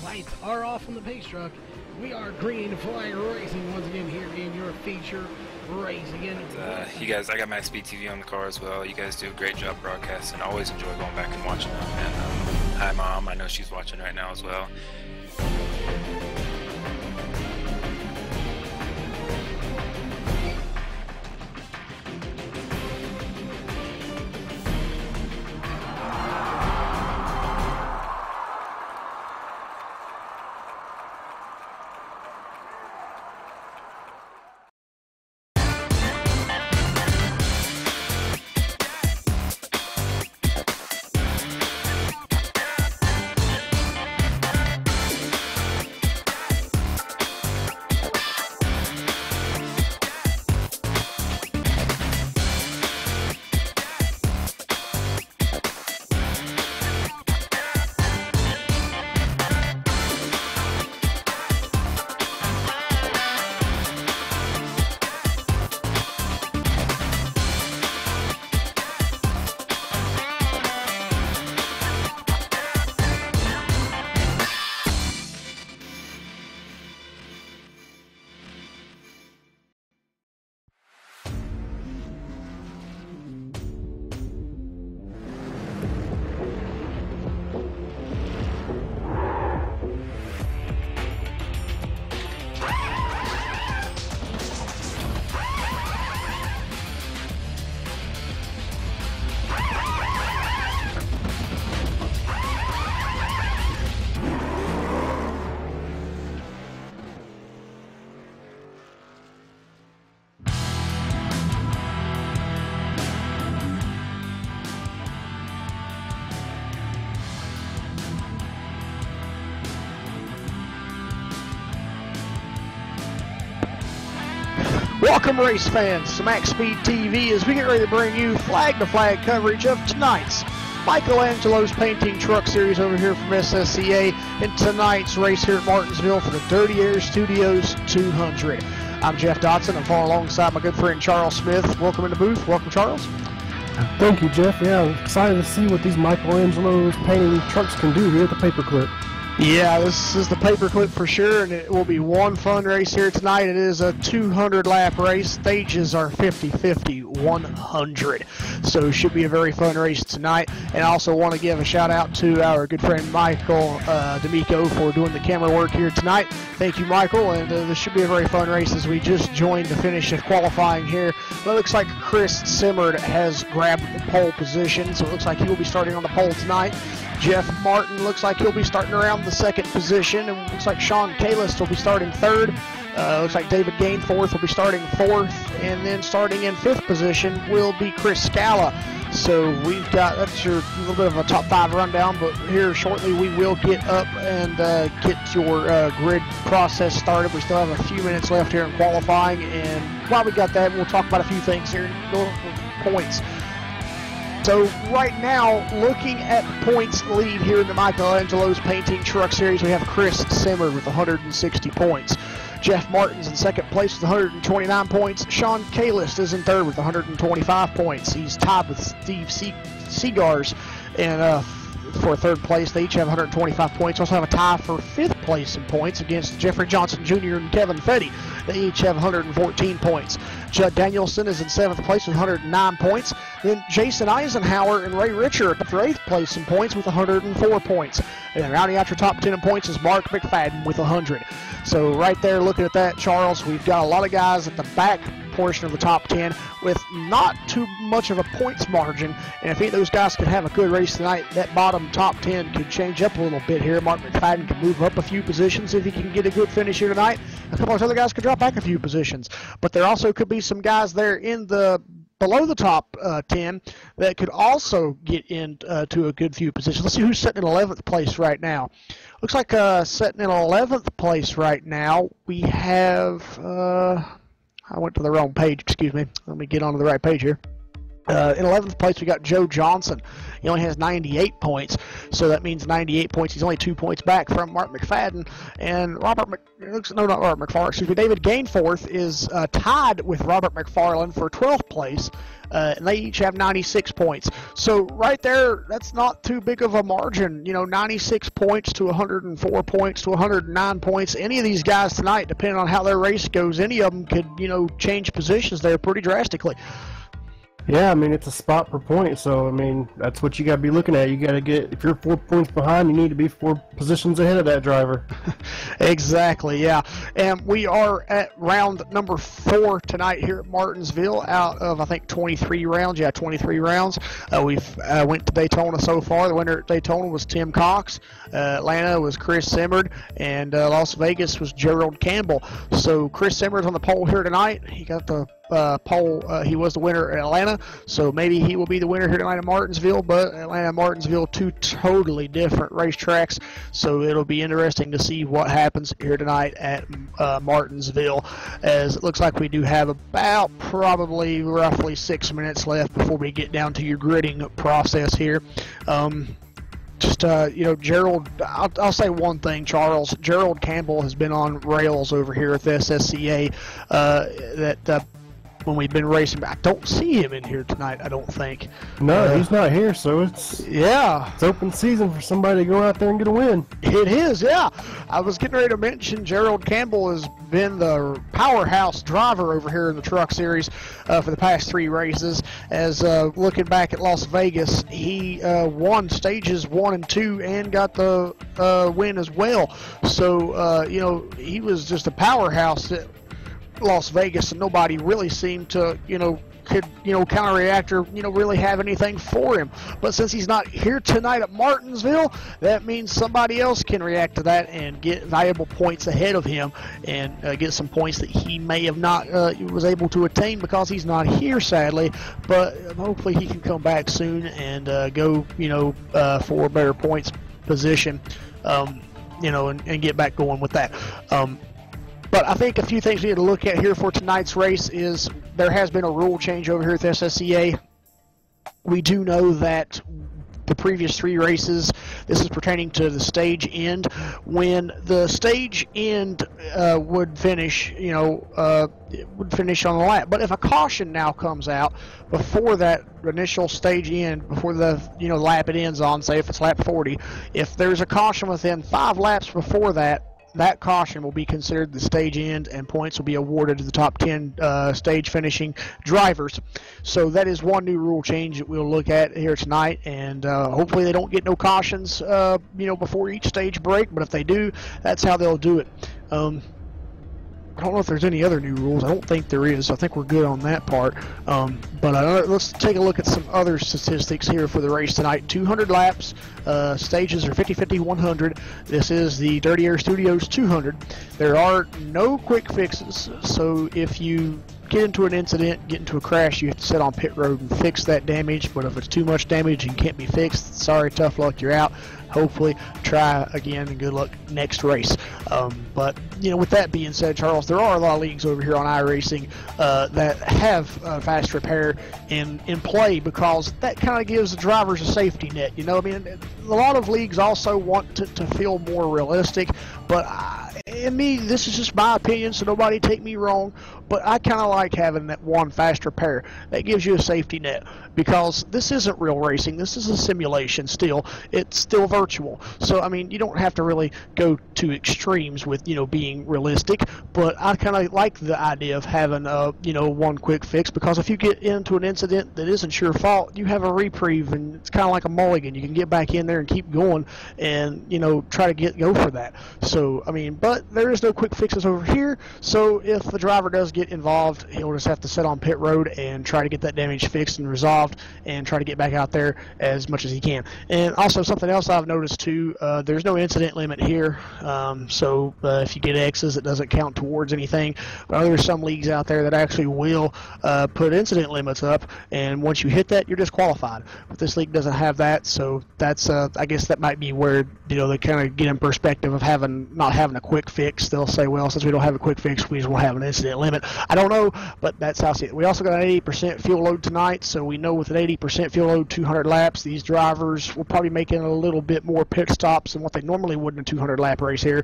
Lights are off on the pace truck. We are green flag racing once again here in your feature race again. You guys, I got MaxSpeedTV on the car as well. You guys do a great job broadcasting. I always enjoy going back and watching them. And hi, Mom. I know she's watching right now as well. Welcome, race fans, to MaxSpeedTV as we get ready to bring you flag-to-flag coverage of tonight's Michelangelo's Painting Truck Series over here from SSCA and tonight's race here at Martinsville for the Dirty Air Studios 200. I'm Jeff Dotson. I'm following alongside my good friend Charles Smith. Welcome in the booth. Welcome, Charles. Thank you, Jeff. Yeah, I'm excited to see what these Michelangelo's painting trucks can do here at the paperclip. Yeah, this is the paperclip for sure, and it will be one fun race here tonight. It is a 200-lap race. Stages are 50-50, 100. So it should be a very fun race tonight. And I also want to give a shout-out to our good friend Michael D'Amico for doing the camera work here tonight. Thank you, Michael, and this should be a very fun race as we just joined the finish of qualifying here. Well, it looks like Chris Simmerd has grabbed the pole position, so it looks like he will be starting on the pole tonight. Jeff Martin looks like he'll be starting around the second position, and looks like Sean Kalis will be starting third. Looks like David Gainforth will be starting fourth, and then starting in fifth position will be Chris Scala. So we've got, that's your little bit of a top five rundown, but here shortly we will get up and get your grid process started. We still have a few minutes left here in qualifying, and while we got that, we'll talk about a few things here and go over points. So right now, looking at the points lead here in the Michelangelo's Painting Truck Series, we have Chris Simmerd with 160 points. Jeff Martin's in second place with 129 points. Sean Kalis is in third with 125 points. He's tied with Steve Seagars and for third place. They each have 125 points. Also have a tie for fifth place in points against Jeffrey Johnson Jr. and Kevin Fetty. They each have 114 points. Judd Danielson is in seventh place with 109 points. Then Jason Eisenhower and Ray Richard for eighth place in points with 104 points. And rounding out your top 10 in points is Mark McFadden with 100. So right there, looking at that, Charles, we've got a lot of guys at the back portion of the top 10 with not too much of a points margin, and if any of those guys can have a good race tonight, that bottom top 10 could change up a little bit here. Mark McFadden can move up a few positions if he can get a good finish here tonight. A couple of other guys could drop back a few positions, but there also could be some guys there in the below the top 10 that could also get into a good few positions. Let's see who's sitting in 11th place right now. Looks like sitting in 11th place right now, we have I went to the wrong page, excuse me. Let me get onto the right page here. In 11th place, we got Joe Johnson. He only has 98 points, so that means 98 points. He's only 2 points back from Mark McFadden. And David Gainforth is tied with Robert McFarland for 12th place, and they each have 96 points. So right there, that's not too big of a margin. 96 points to 104 points to 109 points. Any of these guys tonight, depending on how their race goes, any of them could, change positions there pretty drastically. Yeah, I mean, it's a spot per point, so, I mean, that's what you got to be looking at. You got to get, if you're 4 points behind, you need to be 4 positions ahead of that driver. Exactly, yeah. And we are at round number 4 tonight here at Martinsville out of, I think, 23 rounds. Yeah, 23 rounds. We've went to Daytona so far. The winner at Daytona was Tim Cox. Atlanta was Chris Simmerd. And Las Vegas was Gerald Campbell. So Chris Simmerd's on the pole here tonight. He got the pole. He was the winner at Atlanta, so maybe he will be the winner here tonight at Martinsville. But Atlanta and Martinsville, 2 totally different racetracks, so it'll be interesting to see what happens here tonight at Martinsville, as it looks like we do have about probably roughly 6 minutes left before we get down to your gridding process here. Gerald, I'll say one thing, Charles. Gerald Campbell has been on rails over here at the SSCA when we've been racing, but I don't see him in here tonight, I don't think. No, he's not here, so it's open season for somebody to go out there and get a win. It is, yeah. I was getting ready to mention Gerald Campbell has been the powerhouse driver over here in the Truck Series for the past 3 races. As looking back at Las Vegas, he won stages 1 and 2 and got the win as well. So, he was just a powerhouse at Las Vegas, and nobody really seemed to, counter-react or, really have anything for him. But since he's not here tonight at Martinsville, that means somebody else can react to that and get valuable points ahead of him and get some points that he may have not was able to attain because he's not here, sadly. But hopefully he can come back soon and go, for a better points position, and get back going with that. But I think a few things we need to look at here for tonight's race is there has been a rule change over here at the SSCA. We do know that the previous 3 races, this is pertaining to the stage end. When the stage end would finish, it would finish on the lap. But if a caution now comes out before that initial stage end, before the lap it ends on, say if it's lap 40, if there's a caution within 5 laps before that, that caution will be considered the stage end, and points will be awarded to the top 10 stage finishing drivers. So that is one new rule change that we'll look at here tonight, and hopefully they don't get no cautions, before each stage break. But if they do, that's how they'll do it. I don't know if there's any other new rules. I don't think there is. I think we're good on that part. But let's take a look at some other statistics here for the race tonight. 200 laps. Stages are 50, 50, 100. This is the Dirty Air Studios 200. There are no quick fixes, so if you get into an incident, get into a crash, you have to sit on pit road and fix that damage. But if it's too much damage and can't be fixed, sorry, tough luck, you're out. Hopefully try again and good luck next race. But with that being said, Charles, there are a lot of leagues over here on iRacing that have fast repair in play, because that kind of gives the drivers a safety net. A lot of leagues also want to feel more realistic, but this is just my opinion, so nobody take me wrong, but I kind of like having that one fast repair. That gives you a safety net, because this isn't real racing. This is a simulation still. It's still virtual. So, you don't have to really go to extremes with, being realistic, but I kind of like the idea of having, one quick fix, because if you get into an incident that isn't your fault, you have a reprieve, and it's kind of like a mulligan. You can get back in there and keep going and, try to go for that. So, but there is no quick fixes over here, so if the driver does get involved, he'll just have to sit on pit road and try to get that damage fixed and resolved and try to get back out there as much as he can. And also something else I've noticed too, there's no incident limit here, so if you get X's, it doesn't count towards anything. But there's some leagues out there that actually will put incident limits up, and once you hit that, you're disqualified. But this league doesn't have that, so that's I guess that might be where they kind of get in perspective of not having a quick fix, they'll say, well, since we don't have a quick fix, we just won't have an incident limit. I don't know, but that's how I see it. We also got an 80% fuel load tonight, so we know with an 80% fuel load, 200 laps, these drivers will probably make in a little bit more pit stops than what they normally would in a 200 lap race here.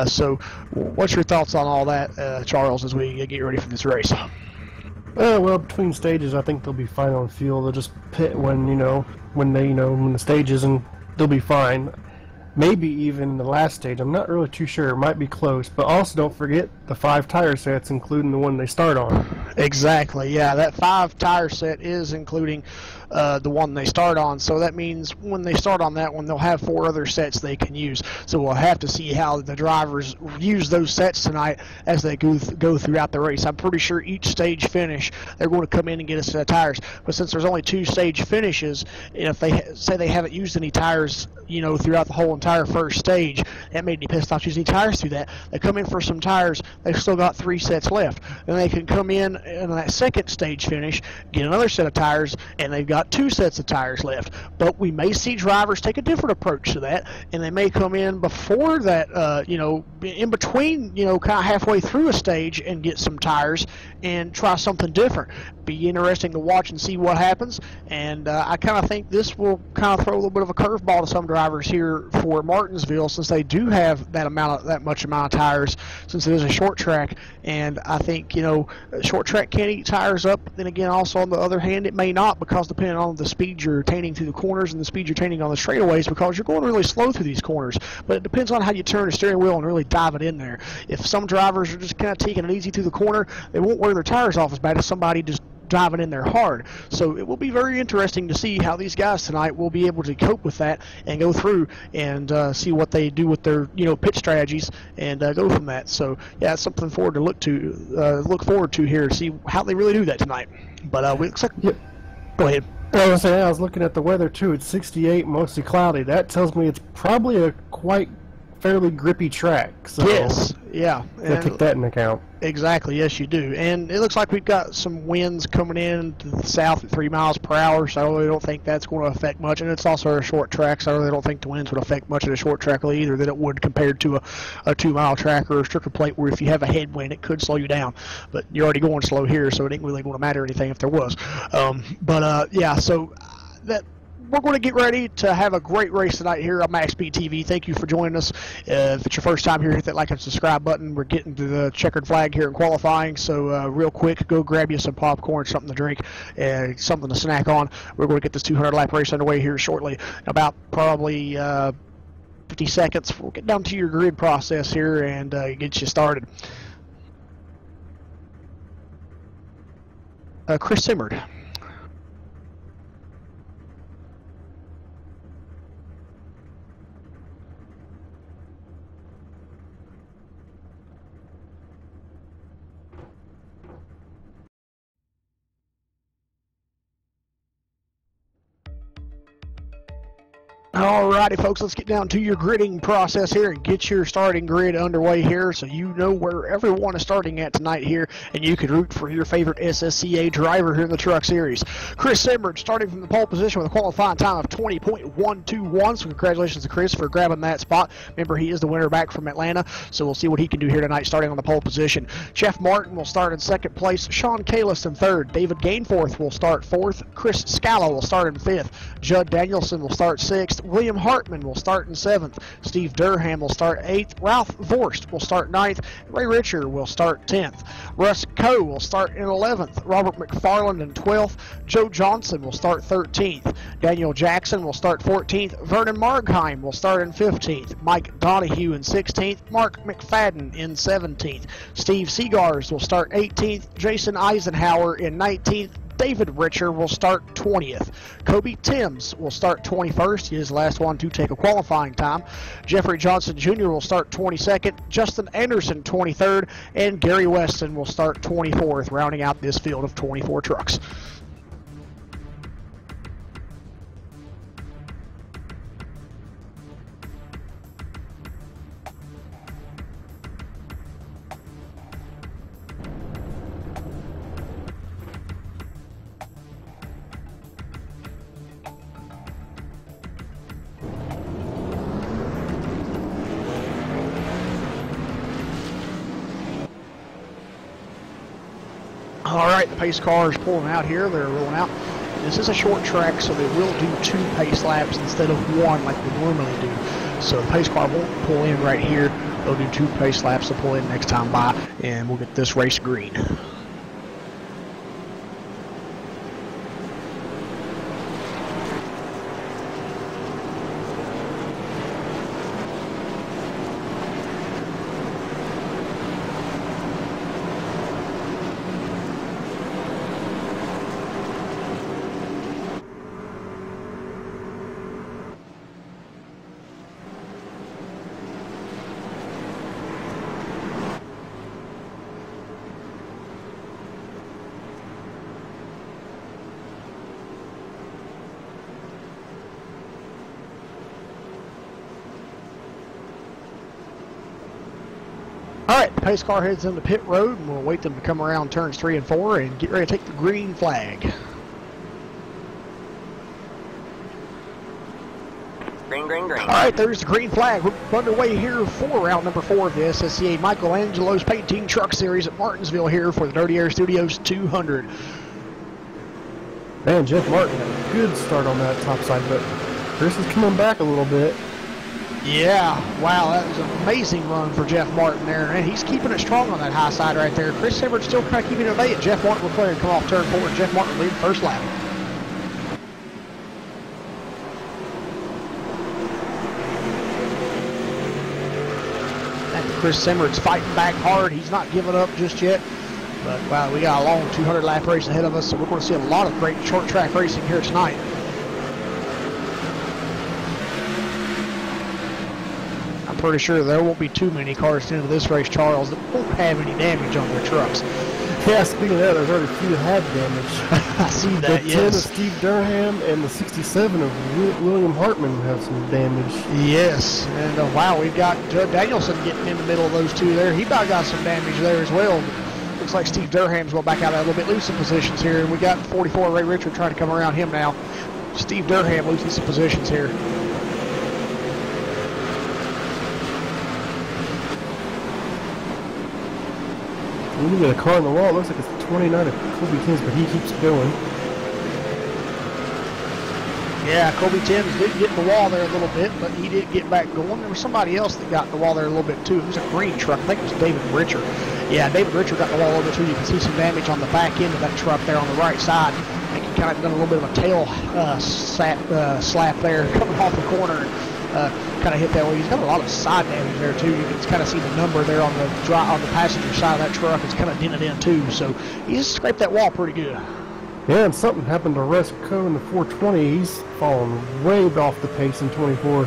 So what's your thoughts on all that, Charles, as we get ready for this race? Well, between stages, I think they'll be fine on fuel. They'll just pit when when the stage is, and they'll be fine. Maybe even the last stage. I'm not really too sure. It might be close. But also don't forget the 5 tire sets, including the one they start on. Exactly. Yeah, that 5 tire set is including the one they start on. So that means when they start on that one, they'll have 4 other sets they can use. So we'll have to see how the drivers use those sets tonight as they go throughout the race. I'm pretty sure each stage finish, they're going to come in and get a set of tires. But since there's only 2 stage finishes, and if they say they haven't used any tires, throughout the whole entire first stage, that made me pissed off using tires through that. They come in for some tires, they've still got 3 sets left. Then they can come in that second stage finish, get another set of tires, and they've got 2 sets of tires left. But we may see drivers take a different approach to that, and they may come in before that, in between, kind of halfway through a stage and get some tires and try something different. Be interesting to watch and see what happens, and I kind of think this will kind of throw a little bit of a curveball to some drivers here for Martinsville, since they do have that much amount of tires, since it is a short track. And I think short track can eat tires up. Then again, also on the other hand, it may not, because depending on the speed you're attaining through the corners and the speed you're attaining on the straightaways, because you're going really slow through these corners. But it depends on how you turn the steering wheel and really dive it in there. If some drivers are just kind of taking it easy through the corner, they won't wear their tires off as bad as somebody just driving in there hard. So it will be very interesting to see how these guys tonight will be able to cope with that and go through and see what they do with their pit strategies and go from that. So yeah, it's something forward to look forward to here to see how they really do that tonight. But it looks like Go ahead. I was looking at the weather too. It's 68, mostly cloudy. That tells me it's probably a quite fairly grippy track. So yes, yeah. Gotta take that into account. Exactly, yes you do. And it looks like we've got some winds coming in to the south at 3 miles per hour, so I really don't think that's going to affect much. And it's also a short track, so I really don't think the winds would affect much of a short track either than it would compared to a 2 mile track or a stricter plate, where if you have a headwind, it could slow you down. But you're already going slow here, so it ain't really going to matter anything if there was. Yeah, so that... We're going to get ready to have a great race tonight here on MaxSpeedTV. Thank you for joining us. If it's your first time here, hit that like and subscribe button. We're getting to the checkered flag here in qualifying, so real quick, go grab you some popcorn, something to drink, something to snack on. We're going to get this 200 lap race underway here shortly. About probably 50 seconds. We'll get down to your grid process here and get you started. Chris Simmerd. Alrighty, folks, let's get down to your gridding process here and get your starting grid underway here, so you know where everyone is starting at tonight here, and you can root for your favorite SSCA driver here in the Truck Series. Chris Simmerd starting from the pole position with a qualifying time of 20.121, so congratulations to Chris for grabbing that spot. Remember, he is the winner back from Atlanta, so we'll see what he can do here tonight starting on the pole position. Jeff Martin will start in second place, Sean Kalis in third, David Gainforth will start fourth, Chris Scala will start in fifth, Judd Danielson will start sixth, William Hartman will start in 7th. Steve Durham will start 8th. Ralph Vorst will start 9th. Ray Richer will start 10th. Russ Coe will start in 11th. Robert McFarland in 12th. Joe Johnson will start 13th. Daniel Jackson will start 14th. Vernon Margheim will start in 15th. Mike Donahue in 16th. Mark McFadden in 17th. Steve Seagars will start 18th. Jason Eisenhower in 19th. David Richer will start 20th. Kobe Timms will start 21st. He is the last one to take a qualifying time. Jeffrey Johnson Jr. will start 22nd. Justin Anderson 23rd. And Gary Weston will start 24th, rounding out this field of 24 trucks. All right, the pace car is pulling out here. They're rolling out. This is a short track, so they will do 2 pace laps instead of 1 like they normally do. So the pace car won't pull in right here. They'll do 2 pace laps to pull in next time by, and we'll get this race green. Alright, the pace car heads into pit road, and we'll wait them to come around turns 3 and 4 and get ready to take the green flag. Green, green, green. Alright, there's the green flag. We're underway here for round number 4 of the SSCA Michelangelo's Painting Truck Series at Martinsville here for the Dirty Air Studios 200. Man, Jeff Martin had a good start on that top side, but Chris is coming back a little bit. Yeah, wow, that was an amazing run for Jeff Martin there, and he's keeping it strong on that high side right there. Chris Everett still kind of keeping it at bay. Jeff Martin will play and come off turn 4, and Jeff Martin lead the first lap. And Chris Everett's fighting back hard. He's not giving up just yet. But wow, we got a long 200 lap race ahead of us, so we're going to see a lot of great short track racing here tonight. Pretty sure there won't be too many cars into this race, Charles, that won't have any damage on their trucks. Yeah, speaking of that, there's already a few that had damage. I see that, the yes. 10 of Steve Durham and the 67 of William Hartman have some damage. Yes, and wow, we've got Judd Danielson getting in the middle of those two there. He about got some damage there as well. Looks like Steve Durham's going back out a little bit losing positions here, and we got 44 Ray Richard trying to come around him now. Steve Durham losing some positions here. We got a car on the wall. It looks like it's 29 of Kobe Timms, but he keeps going. Yeah, Kobe Timms did get in the wall there a little bit, but he did get back going. There was somebody else that got in the wall there a little bit too. It was a green truck. I think it was David Richard. Yeah, David Richard got in the wall a little bit too. You can see some damage on the back end of that truck there on the right side. I think he kind of done a little bit of a tail slap there coming off the corner. Kind of hit that way. He's got a lot of side damage there too. You can kind of see the number there on the passenger side of that truck. It's kind of dented in too. So he's scraped that wall pretty good. Yeah, and something happened to Russ Coe in the 420. He's fallen way off the pace in 24th.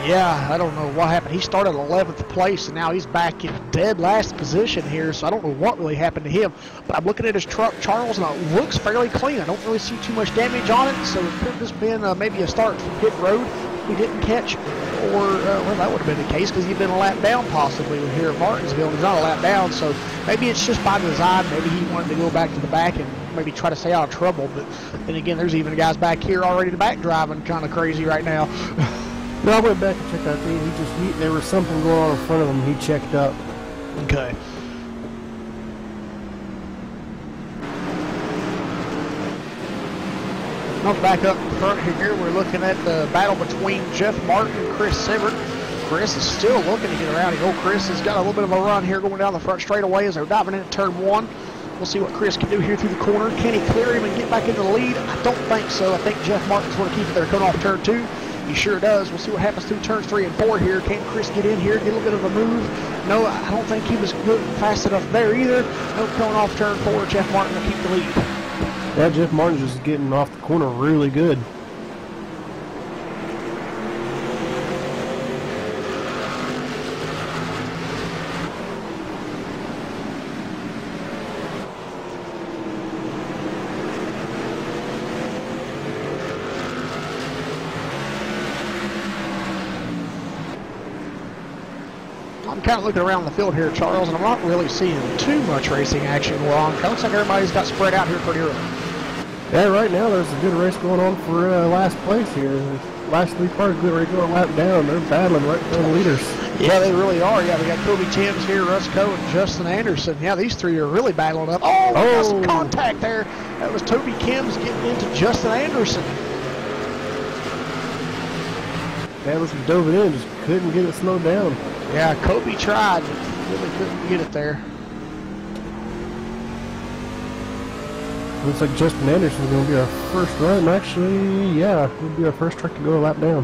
Yeah, I don't know what happened. He started 11th place, and now he's back in dead last position here, so I don't know what really happened to him. But I'm looking at his truck, Charles, and it looks fairly clean. I don't really see too much damage on it, so it could have just been maybe a start from pit road we didn't catch, or, well, that would have been the case because he'd been a lap down possibly here at Martinsville, and he's not a lap down, so maybe it's just by design. Maybe he wanted to go back to the back and maybe try to stay out of trouble, but then again, there's even guys back here already in the back driving kind of crazy right now. No, I went back and checked that thing. There was something going on in front of him. He checked up. Okay. I'll back up front here. We're looking at the battle between Jeff Martin and Chris Sievert. Chris is still looking to get around here. Chris has got a little bit of a run here going down the front straightaway as they're diving into turn 1. We'll see what Chris can do here through the corner. Can he clear him and get back into the lead? I don't think so. I think Jeff Martin's going to keep it there coming off turn 2. He sure does. We'll see what happens through turns 3 and 4 here. Can Chris get in here, get a little bit of a move? No, I don't think he was good fast enough there either. No, coming off turn 4, Jeff Martin will keep the lead. Yeah, Jeff Martin's just getting off the corner really good. I'm kind of looking around the field here, Charles, and I'm not really seeing too much racing action going on. It looks like everybody's got spread out here pretty early. Yeah, right now there's a good race going on for last place here. last three cars get ready to go a lap down. They're battling right for the leaders. Yeah, they really are. Yeah, we got Kobe Timms here, Russ Coe, and Justin Anderson. Yeah, these three are really battling up. Oh, we got some contact there. That was Toby Kim's getting into Justin Anderson. Anderson dove it in, just couldn't get it slowed down. Yeah, Kobe tried, but really couldn't get it there. Looks like Justin Anderson's going to be our first run. Actually, yeah, he'll be our first truck to go a lap down.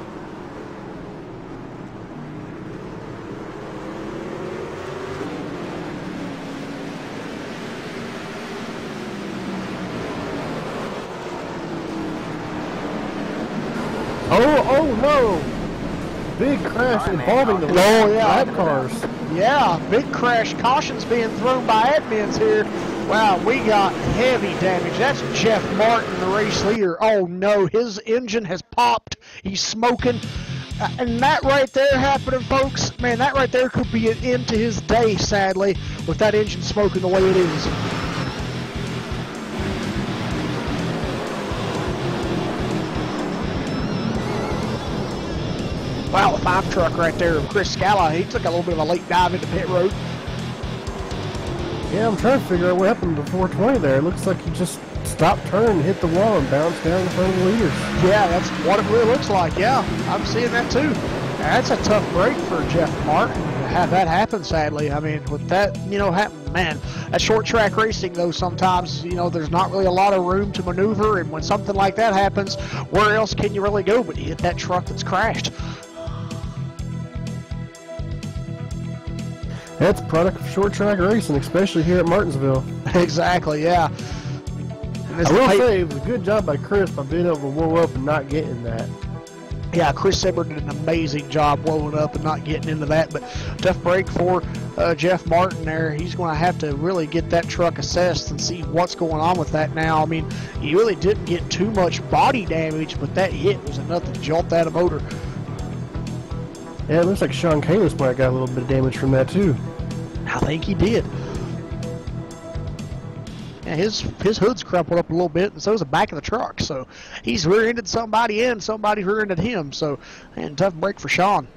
Oh no! Big crash involving the lap cars. Yeah, big crash. Caution's being thrown by admins here. Wow, we got heavy damage. That's Jeff Martin, the race leader. Oh no, his engine has popped. He's smoking. And that right there happening, folks, man, that right there could be an end to his day, sadly, with that engine smoking the way it is. Wow, the 5 truck right there of Chris Scala, he took a little bit of a late dive into pit road. Yeah, I'm trying to figure out what happened to 420 there. It looks like he just stopped turning, hit the wall, and bounced down in front of the leaders. Yeah, that's what it really looks like, yeah. I'm seeing that too. That's a tough break for Jeff Martin to have that happen, sadly. I mean, with that, happen, man, that short track racing, though, sometimes, there's not really a lot of room to maneuver, and when something like that happens, where else can you really go but you hit that truck that's crashed? That's a product of short track racing, especially here at Martinsville. Exactly, yeah. I will say it was a good job by Chris by being able to blow up and not getting that. Yeah, Chris Sebert did an amazing job blowing up and not getting into that, but tough break for Jeff Martin there. He's going to have to really get that truck assessed and see what's going on with that now. I mean, he really didn't get too much body damage, but that hit was enough to jolt out a motor. Yeah, it looks like Sean Kalis might have got a little bit of damage from that too. I think he did. Yeah, his hood's crumpled up a little bit, and so is the back of the truck. So he's rear-ended somebody and somebody rear-ended him. So, and tough break for Sean.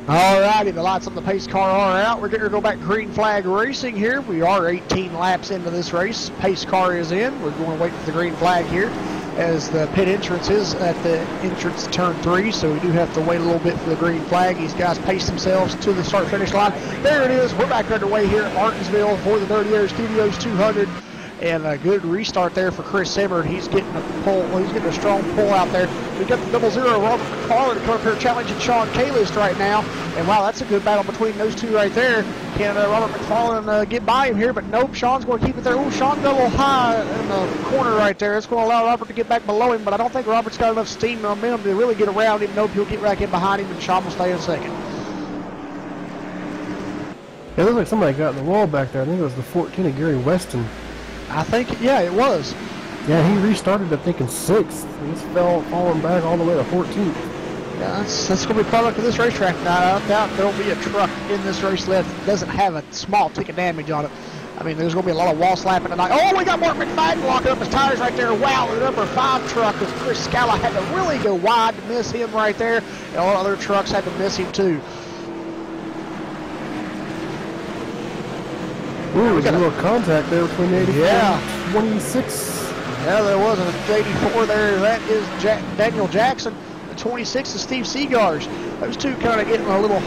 Alrighty, the lights on the pace car are out. We're going to go back green flag racing here. We are 18 laps into this race. Pace car is in. We're going to wait for the green flag here as the pit entrance is at the entrance to turn 3, so we do have to wait a little bit for the green flag. These guys pace themselves to the start-finish line. There it is. We're back underway here at Martinsville for the Dirty Air Studios 200. And a good restart there for Chris Sebert. He's getting a pull. He's getting a strong pull out there. We got the 00 Robert McFarland to come up here challenging Sean Kalis right now. And wow, that's a good battle between those two right there. Can Robert McFarland get by him here? But nope, Sean's going to keep it there. Oh, Sean got a little high in the corner right there. It's going to allow Robert to get back below him. But I don't think Robert's got enough steam and momentum to really get around him. Nope, he'll get back in behind him, and Sean will stay in second. It looks like somebody got in the wall back there. I think it was the 14 of Gary Weston. I think, yeah, it was. Yeah, he restarted, I think, in 6th. He's falling back all the way to 14th. Yeah, that's going to be a product of this racetrack. Now, I doubt there will be a truck in this race left that doesn't have a small tick of damage on it. I mean, there's going to be a lot of wall slapping tonight. Oh, we got Mark McFadden locking up his tires right there. Wow, the number 5 truck, because Chris Scala had to really go wide to miss him right there. And all other trucks had to miss him too. Ooh, we got a little contact there between 84 and 26. Yeah, there was an 84 there. That is Daniel Jackson. The 26 is Steve Seagars. Those two kind of getting a little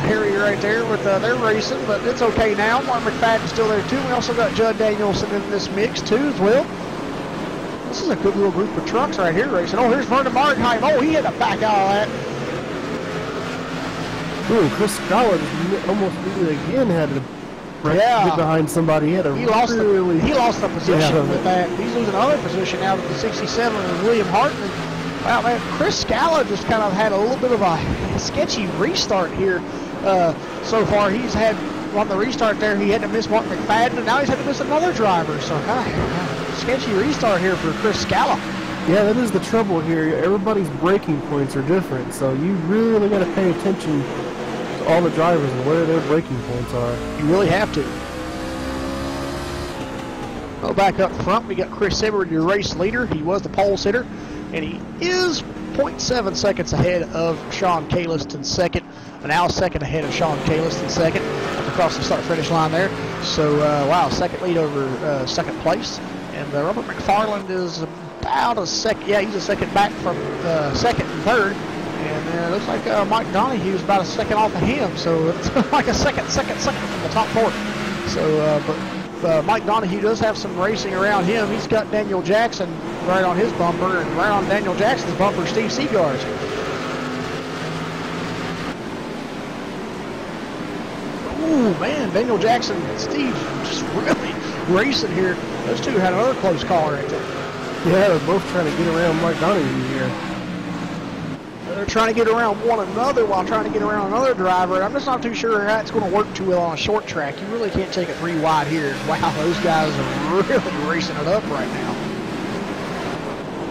hairy right there with their racing, but it's okay now. Mark McFadden's still there too. We also got Judd Danielson in this mix too as well. This is a good little group of trucks right here racing. Oh, here's Vernon Markheim. Oh, he had to back out of that. Ooh, Chris Scala almost nearly again had to get behind somebody. He lost the position with that. He's losing another position out of the 67 with William Hartman. Wow, man, Chris Scala just kind of had a little bit of a sketchy restart here so far. He's had, on the restart there, he had to miss Mark McFadden, and now he's had to miss another driver. So, sketchy restart here for Chris Scala. Yeah, that is the trouble here. Everybody's braking points are different, so you really got to pay attention to all the drivers and where their braking points are. You really have to. Well, back up front, we got Chris Simmerd, your race leader. He was the pole sitter, and he is 0.7 seconds ahead of Sean Kalis in second. Now second ahead of Sean Kalis in second. Across the start-finish line there. So, wow, second lead over second place. And Robert McFarland is about a second. Yeah, he's a second back from second and third. And it looks like Mike Donahue is about a second off of him. So it's like a second from the top four. So, but Mike Donahue does have some racing around him. He's got Daniel Jackson right on his bumper, and right on Daniel Jackson's bumper, Steve Seagars. Ooh, man, Daniel Jackson and Steve just really racing here. Those two had another close call right there. Yeah, they're both trying to get around Mike Donahue here. They're trying to get around one another while trying to get around another driver. I'm just not too sure that's going to work too well on a short track. You really can't take it 3 wide here. Wow, those guys are really racing it up right now.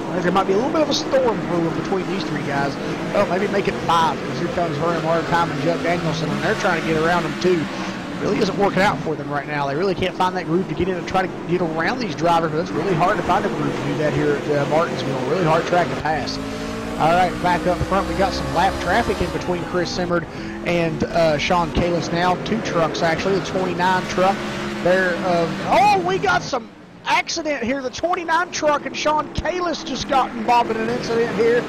I think there might be a little bit of a storm brewing between these 3 guys. Oh, maybe make it 5, because here comes Vernon Markheim and Judd Danielson, and they're trying to get around them too. It really isn't working out for them right now. They really can't find that groove to get in and try to get around these drivers, but it's really hard to find a groove to do that here at Martinsville. Really hard track to pass. All right, back up front, we got some lap traffic in between Chris Simmerd and Sean Kalis now. 2 trucks, actually. The 29 truck there. Oh, we got some accident here. The 29 truck and Sean Kalis just got involved in an incident here.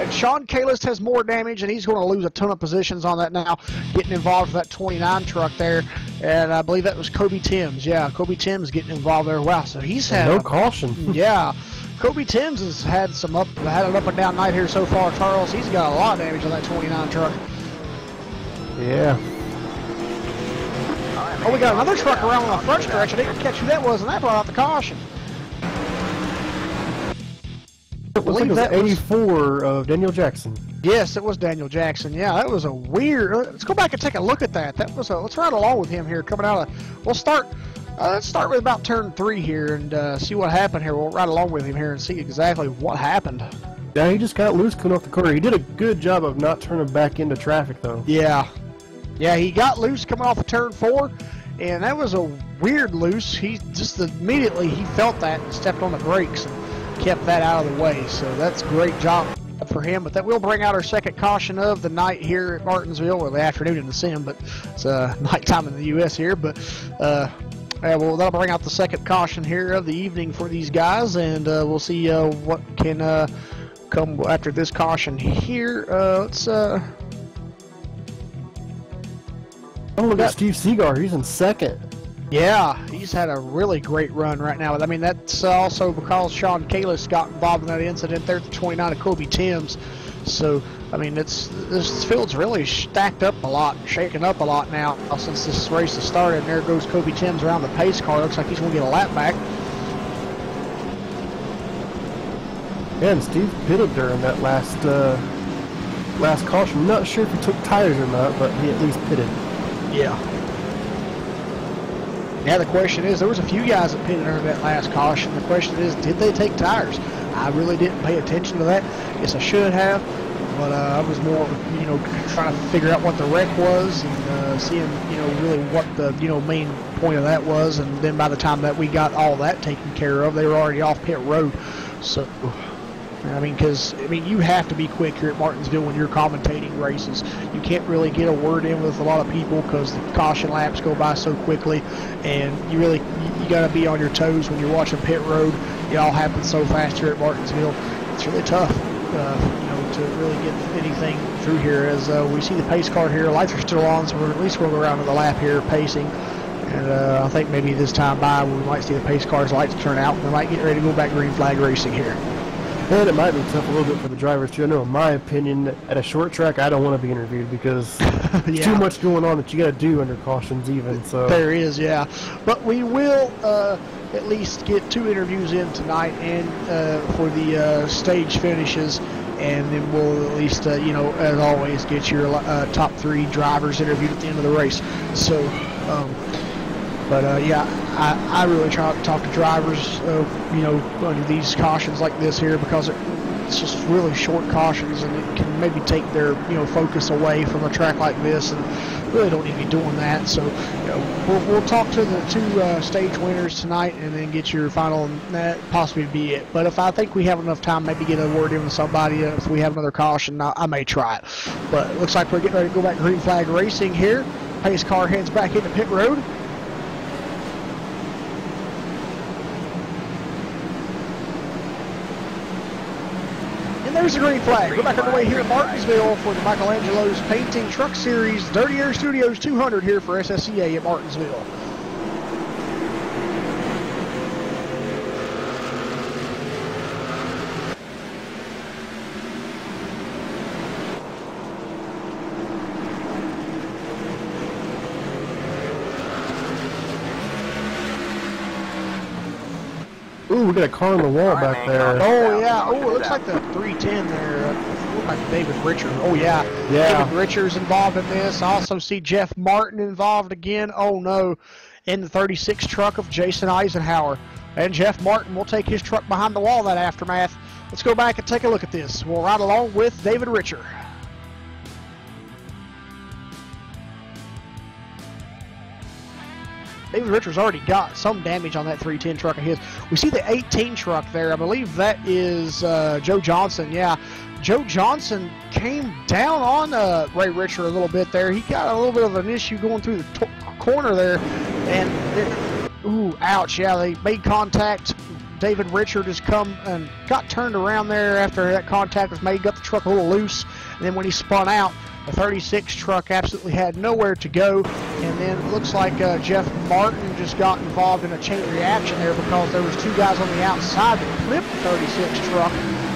And Sean Kalis has more damage, and he's going to lose a ton of positions on that now, getting involved with that 29 truck there. And I believe that was Kobe Timms. Yeah, Kobe Timms getting involved there. Wow, so he's had no caution. Yeah. Kobe Timms has had an up and down night here so far, Charles. He's got a lot of damage on that 29 truck. Yeah. Oh, we got another truck around on the front stretch. I didn't catch who that was, and that brought out the caution. I believe that was 84 of Daniel Jackson. Yes, it was Daniel Jackson. Yeah, that was a weird. Let's go back and take a look at that. Let's ride along with him here coming out of. Let's start with about turn 3 here and see what happened here. We'll ride along with him here and see exactly what happened. Yeah, he just got loose coming off the corner. He did a good job of not turning back into traffic, though. Yeah. Yeah, he got loose coming off of turn 4, and that was a weird loose. He just immediately he felt that and stepped on the brakes and kept that out of the way. So that's a great job for him. But that will bring out our second caution of the night here at Martinsville, or the afternoon in the sim, but it's nighttime in the U.S. here. But yeah, well, that'll bring out the second caution here of the evening for these guys, and we'll see what can come after this caution here. Let's oh, look at Steve Seagar. He's in second. Yeah, he's had a really great run right now. I mean, that's also because Sean Kalis got involved in that incident there at the 29 of Kobe Timms. So, I mean, this field's really stacked up a lot, shaken up a lot now since this race has started. And there goes Kobe Timms around the pace car. Looks like he's going to get a lap back. Yeah, and Steve pitted during that last caution. I'm not sure if he took tires or not, but he at least pitted. Yeah. Yeah, the question is, there was a few guys that pitted during that last caution. The question is, did they take tires? I really didn't pay attention to that. Yes, I should have, but I was more, you know, trying to figure out what the wreck was and seeing, you know, really what the, you know, main point of that was. And then by the time that we got all that taken care of, they were already off pit road. So, I mean, because, I mean, you have to be quick here at Martinsville when you're commentating races. You can't really get a word in with a lot of people because the caution laps go by so quickly, and you really, you got to be on your toes when you're watching pit road. It all happens so fast here at Martinsville. It's really tough, you know, to really get anything through here. As we see the pace car here, lights are still on, so we're at least going around to the lap here pacing. And I think maybe this time by we might see the pace car's lights turn out, and we might get ready to go back green flag racing here. And it might be tough a little bit for the drivers too. I know in my opinion, at a short track, I don't want to be interviewed because there's too much going on that you got to do under cautions even. So there is, yeah. But we will at least get 2 interviews in tonight, and for the stage finishes, and then we'll at least, you know, as always, get your top 3 drivers interviewed at the end of the race. So, yeah, I really try not to talk to drivers, you know, under these cautions like this here, because it's just really short cautions, and it can maybe take their, you know, focus away from a track like this, and really don't need to be doing that. So, you know, we'll talk to the 2 stage winners tonight, and then get your final, and that possibly be it. But if I think we have enough time, maybe get a word in with somebody. If we have another caution, I may try it. But it looks like we're getting ready to go back to green flag racing here. Pace car heads back into pit road. There's the green flag. Go back underway here at Martinsville for the Michelangelo's Painting Truck Series Dirty Air Studios 200 here for SSCA at Martinsville. Ooh, we got a car on the wall back there. Oh, yeah. Oh, it looks like the 310 there. It looks like David Richard. Oh, yeah. David Richard's involved in this. I also see Jeff Martin involved again. Oh, no. In the 36 truck of Jason Eisenhower. And Jeff Martin will take his truck behind the wall, that aftermath. Let's go back and take a look at this. We'll ride along with David Richard. David Richards already got some damage on that 310 truck of his. We see the 18 truck there. I believe that is Joe Johnson. Yeah, Joe Johnson came down on Ray Richard a little bit there. He got a little bit of an issue going through the corner there. And, ooh, ouch. Yeah, they made contact. David Richard has come and got turned around there after that contact was made, got the truck a little loose. And then when he spun out, the 36 truck absolutely had nowhere to go, and then it looks like Jeff Martin just got involved in a chain reaction there because there was 2 guys on the outside that flipped the 36 truck.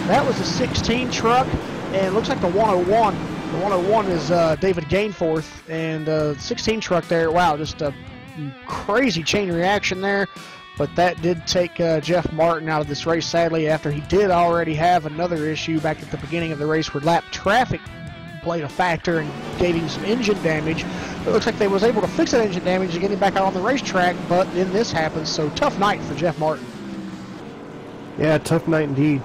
That was the 16 truck, and it looks like the 101. The 101 is David Gainforth, and the 16 truck there, wow, just a crazy chain reaction there. But that did take Jeff Martin out of this race, sadly, after he did already have another issue back at the beginning of the race where lap traffic played a factor and gave him some engine damage. It looks like they was able to fix that engine damage and get him back out on the racetrack, but then this happens, so tough night for Jeff Martin. Yeah, tough night indeed.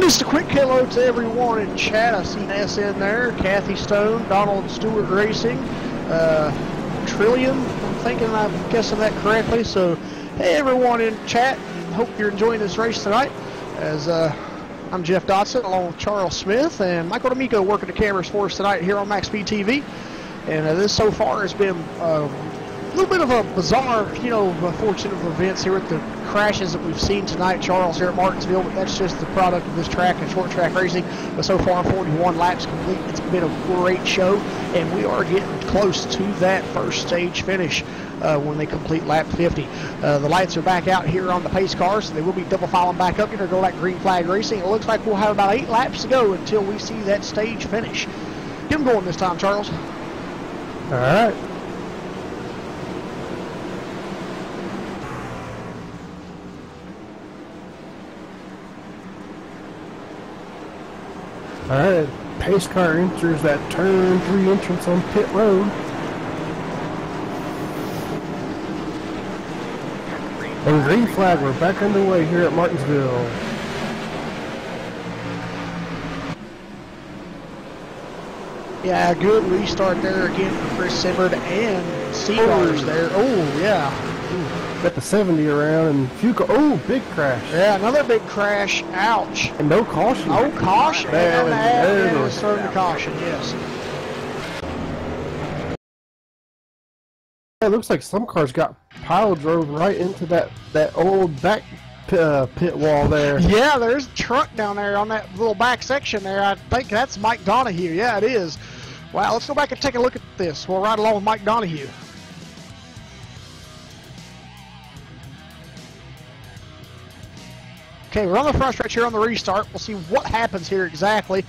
Just a quick hello to everyone in chat. I see S in there, Kathy Stone, Donald Stewart Racing, Trillium, I'm guessing that correctly. So, hey everyone in chat, hope you're enjoying this race tonight. As I'm Jeff Dotson along with Charles Smith and Michael D'Amico working the cameras for us tonight here on MaxSpeedTV. And this so far has been little bit of a bizarre, fortune of events here with the crashes that we've seen tonight, Charles, here at Martinsville, but that's just the product of this track and short track racing. But so far, 41 laps complete. It's been a great show, and we are getting close to that first stage finish when they complete lap 50. The lights are back out here on the pace cars, so they will be double filing back up. You're going to go like green flag racing. It looks like we'll have about 8 laps to go until we see that stage finish. Get them going this time, Charles. All right. Alright, pace car enters that turn 3 entrance on pit road. And green flag, we're back underway here at Martinsville. Yeah, good restart there again for Chris Simmerd and Seagars there. Oh, yeah. Got the 70 around and Fuca. Oh, big crash. Yeah, another big crash. Ouch. And no caution. No caution. There it was thrown to caution, yes. It looks like some cars got pile drove right into that old back pit wall there. Yeah, there's a truck down there on that little back section there. I think that's Mike Donahue. Yeah, it is. Wow, let's go back and take a look at this. We'll ride along with Mike Donahue. Okay, we're on the front stretch here on the restart. We'll see what happens here exactly.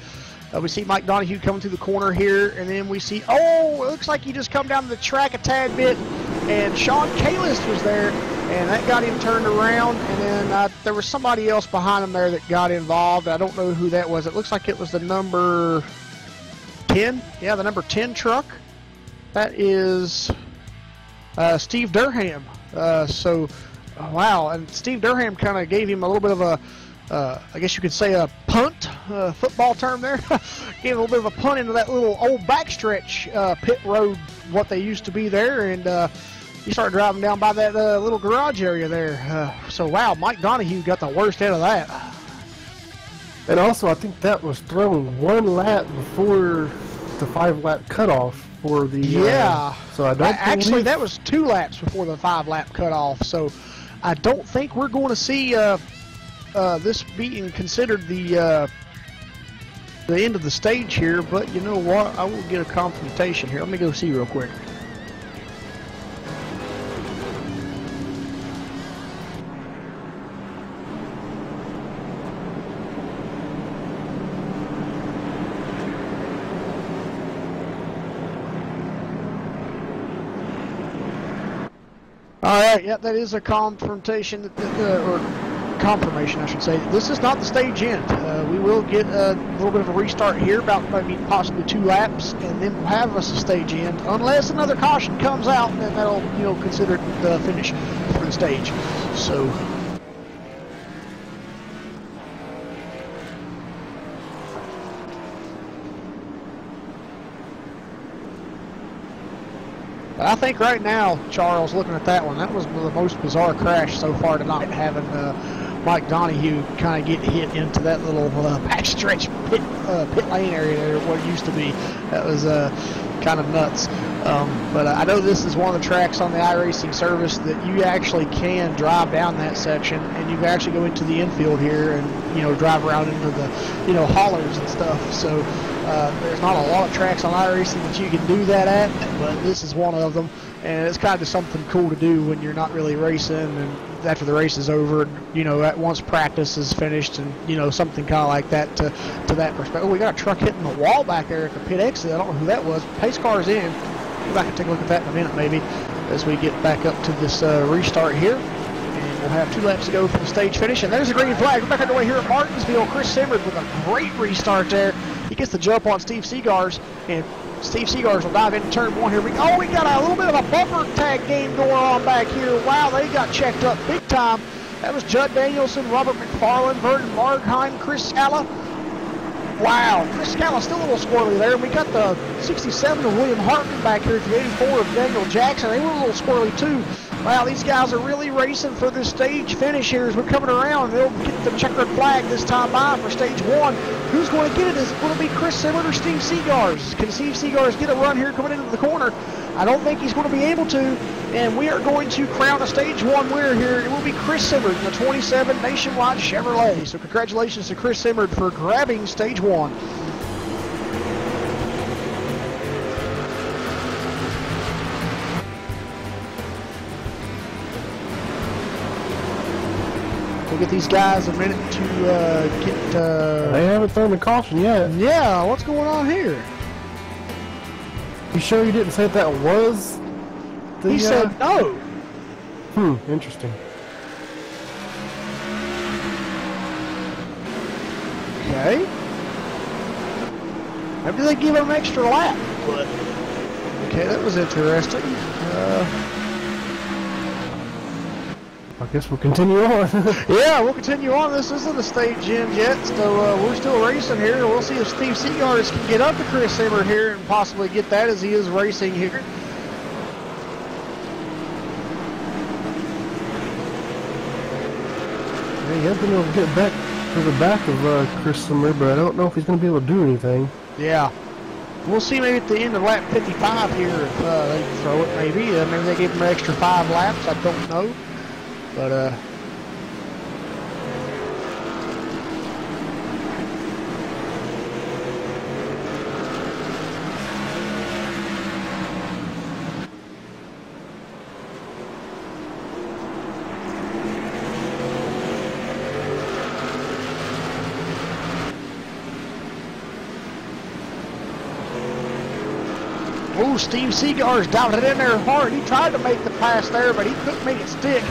We see Mike Donahue coming through the corner here, and then we see, oh, it looks like he just come down the track a tad bit, and Sean Kalis was there, and that got him turned around, and then there was somebody else behind him there that got involved. I don't know who that was. It looks like it was the number 10. Yeah, the number 10 truck. That is Steve Durham. Wow, and Steve Durham kind of gave him a little bit of a, I guess you could say a punt, football term there. Gave a little bit of a punt into that little old backstretch pit road, what they used to be there, and he started driving down by that little garage area there. So, wow, Mike Donahue got the worst end of that. And also, I think that was thrown 1 lap before the 5-lap cutoff for the... Yeah. So I don't actually, that was 2 laps before the 5-lap cutoff, so I don't think we're going to see this being considered the end of the stage here, but you know what? I will get a confrontation here. Let me go see real quick. All right, yeah, that is a confrontation, or confirmation, I should say. This is not the stage end. We will get a little bit of a restart here, about maybe possibly 2 laps, and then we'll have us a stage end, unless another caution comes out, and then that'll, consider it the finish for the stage. So. I think right now, Charles, looking at that one, that was the most bizarre crash so far tonight, having Mike Donahue kind of get hit into that little backstretch pit lane area there, what it used to be. That was kind of nuts. But I know this is one of the tracks on the iRacing service that you actually can drive down that section, and you can actually go into the infield here and drive around into the haulers and stuff. So there's not a lot of tracks on iRacing that you can do that at, but this is one of them, and it's kind of something cool to do when you're not really racing, and after the race is over, once practice is finished, and something kind of like that to that perspective. Oh, we got a truck hitting the wall back there at the pit exit. I don't know who that was. Pace car's in. Go back and take a look at that in a minute, maybe, as we get back up to this restart here. And we'll have 2 laps to go for the stage finish. And there's a green flag. We're back underway here at Martinsville. Chris Simmerd with a great restart there. He gets the jump on Steve Seagars, and Steve Seagars will dive into turn 1 here. We got a little bit of a bumper tag game going on back here. Wow, they got checked up big time. That was Judd Danielson, Robert McFarland, Vernon Margheim, Chris Scala. Wow, Chris Scala's still a little squirrely there. We got the 67 of William Hartman back here at the 84 of Daniel Jackson. They were a little squirrely too. Wow, these guys are really racing for this stage finish here as we're coming around. They'll get the checkered flag this time by for stage 1. Who's going to get it? Is it going to be Chris Simmert or Steve Seagars? Can Steve Seagars get a run here coming into the corner? I don't think he's going to be able to, and we are going to crown a Stage 1 winner here. It will be Chris Simmert in the 27 Nationwide Chevrolet. So congratulations to Chris Simmert for grabbing Stage 1. We'll get these guys a minute to get... They haven't thrown the caution yet. Yeah, what's going on here? You sure you didn't say that was the... He said no. Interesting. Okay. Maybe they give him an extra lap. But... Okay, that was interesting. I guess we'll continue on. Yeah, we'll continue on. This isn't a stage end yet, so we're still racing here. We'll see if Steve Seagars can get up to Chris Simmert here and possibly get that as he is racing here. Yeah, he has been able to get back to the back of Chris Simmert, but I don't know if he's going to be able to do anything. Yeah. We'll see maybe at the end of lap 55 here if they can throw it, maybe. Maybe they give him an extra 5 laps, I don't know. But, oh, Steve Seagars diving it in there hard. He tried to make the pass there, but he couldn't make it stick.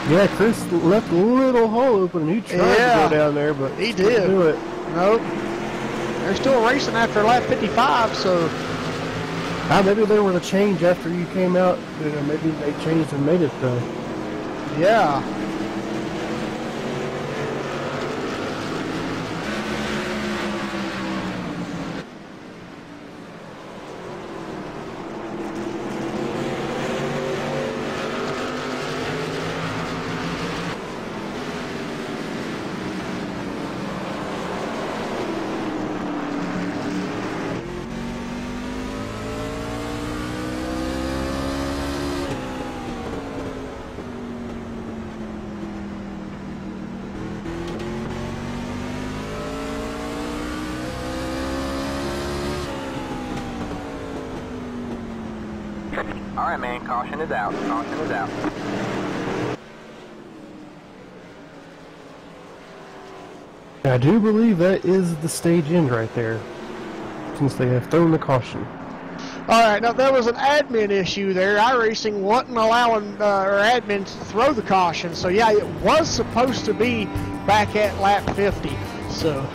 Yeah, Chris left a little hole open and he tried to go down there, but he did. Do it. Nope. They're still racing after lap 55, so... maybe they were to change after you came out. You know, maybe they changed and made it though. Yeah. Alright, man, caution is out. Caution is out. I do believe that is the stage end right there, since they have thrown the caution. Alright, now there was an admin issue there. iRacing wasn't allowing our admin to throw the caution, so yeah, it was supposed to be back at lap 50. So.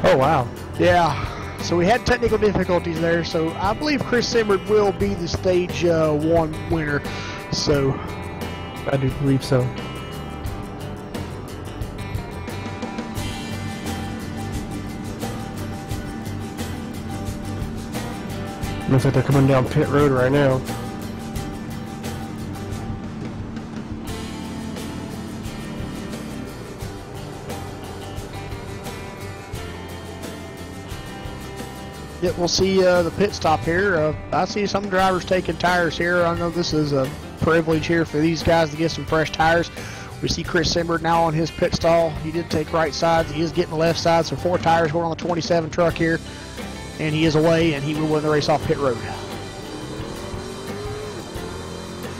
Oh, wow. Yeah. So we had technical difficulties there, so I believe Chris Simmert will be the Stage 1 winner. So I do believe so. Looks like they're coming down pit road right now. yeah, we'll see the pit stop here. I see some drivers taking tires here. I know this is a privilege here for these guys to get some fresh tires. We see Chris Simmert now on his pit stall. He did take right sides. He is getting the left side, so 4 tires going on the 27 truck here. And he is away, and he will win the race off pit road.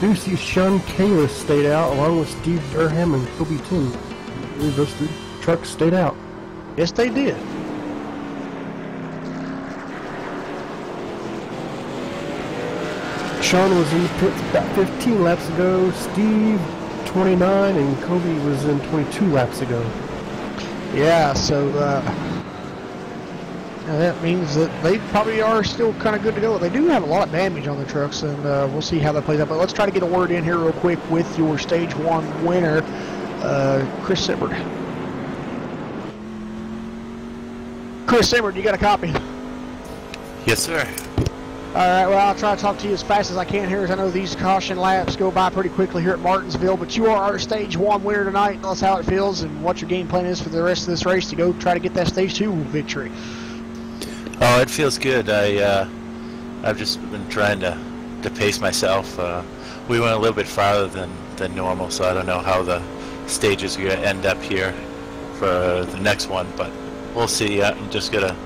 Do see Sean Kalis stayed out along with Steve Durham and Kobe Tim. I believe those 3 trucks stayed out. Yes, they did. Sean was in the pits about 15 laps ago, Steve 29, and Kobe was in 22 laps ago. Yeah, so that means that they probably are still kind of good to go. They do have a lot of damage on the trucks, and we'll see how that plays out. But let's try to get a word in here real quick with your Stage 1 winner, Chris Simmert. Chris Simmert, you got a copy? Yes, sir. All right, well, I'll try to talk to you as fast as I can here, as I know these caution laps go by pretty quickly here at Martinsville, but you are our Stage 1 winner tonight. Tell us how it feels and what your game plan is for the rest of this race to go try to get that Stage 2 victory. Oh, it feels good. I've just been trying to pace myself. We went a little bit farther than normal, so I don't know how the stages are going to end up here for the next one, but we'll see. I'm just going to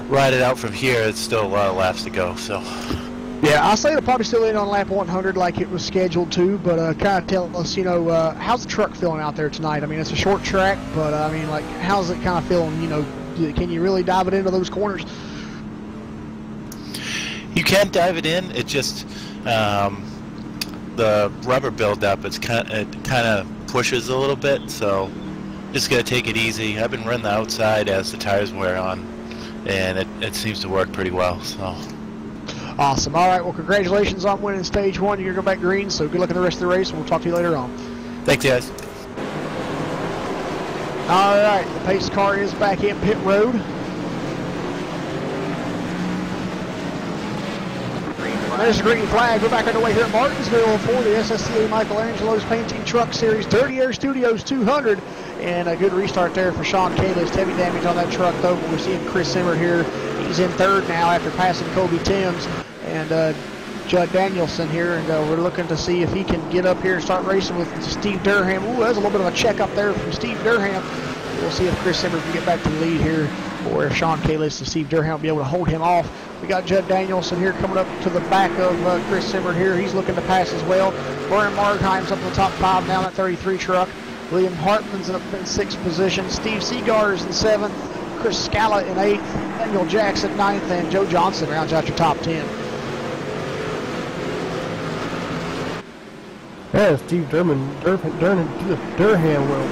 ride it out from here. It's still a lot of laps to go, so. Yeah, I'll say they'll probably still end on lap 100 like it was scheduled to, but kind of tell us, how's the truck feeling out there tonight? I mean, it's a short track, but I mean, like, how's it kind of feeling? Can you really dive it into those corners? You can dive it in. It just the rubber buildup. It kind of pushes a little bit, so just gotta take it easy. I've been running the outside as the tires wear on, and it seems to work pretty well. So. Awesome. All right. Well, congratulations on winning Stage 1. You're gonna go back green. So good luck in the rest of the race, and we'll talk to you later on. Thanks, guys. All right. The pace car is back in pit road. There's the green flag. We're back underway here at Martinsville for the SSCA Michelangelo's Painting Truck Series 30 Air Studios 200. And a good restart there for Sean Kalis. Heavy damage on that truck, though. But we're seeing Chris Zimmer here. He's in third now after passing Kobe Timms and Judd Danielson here. And we're looking to see if he can get up here and start racing with Steve Durham. Ooh, that's a little bit of a check up there from Steve Durham. We'll see if Chris Zimmer can get back to the lead here, or if Sean Kalis and Steve Durham will be able to hold him off. We got Judd Danielson here coming up to the back of Chris Zimmer here. He's looking to pass as well. Brian Margheim's up in the top 5 now in that 33 truck. William Hartman's up in 6th position. Steve Seagar is in 7th. Chris Scala in 8th. Daniel Jackson 9th. And Joe Johnson rounds out your top 10. Yeah, Steve Durham went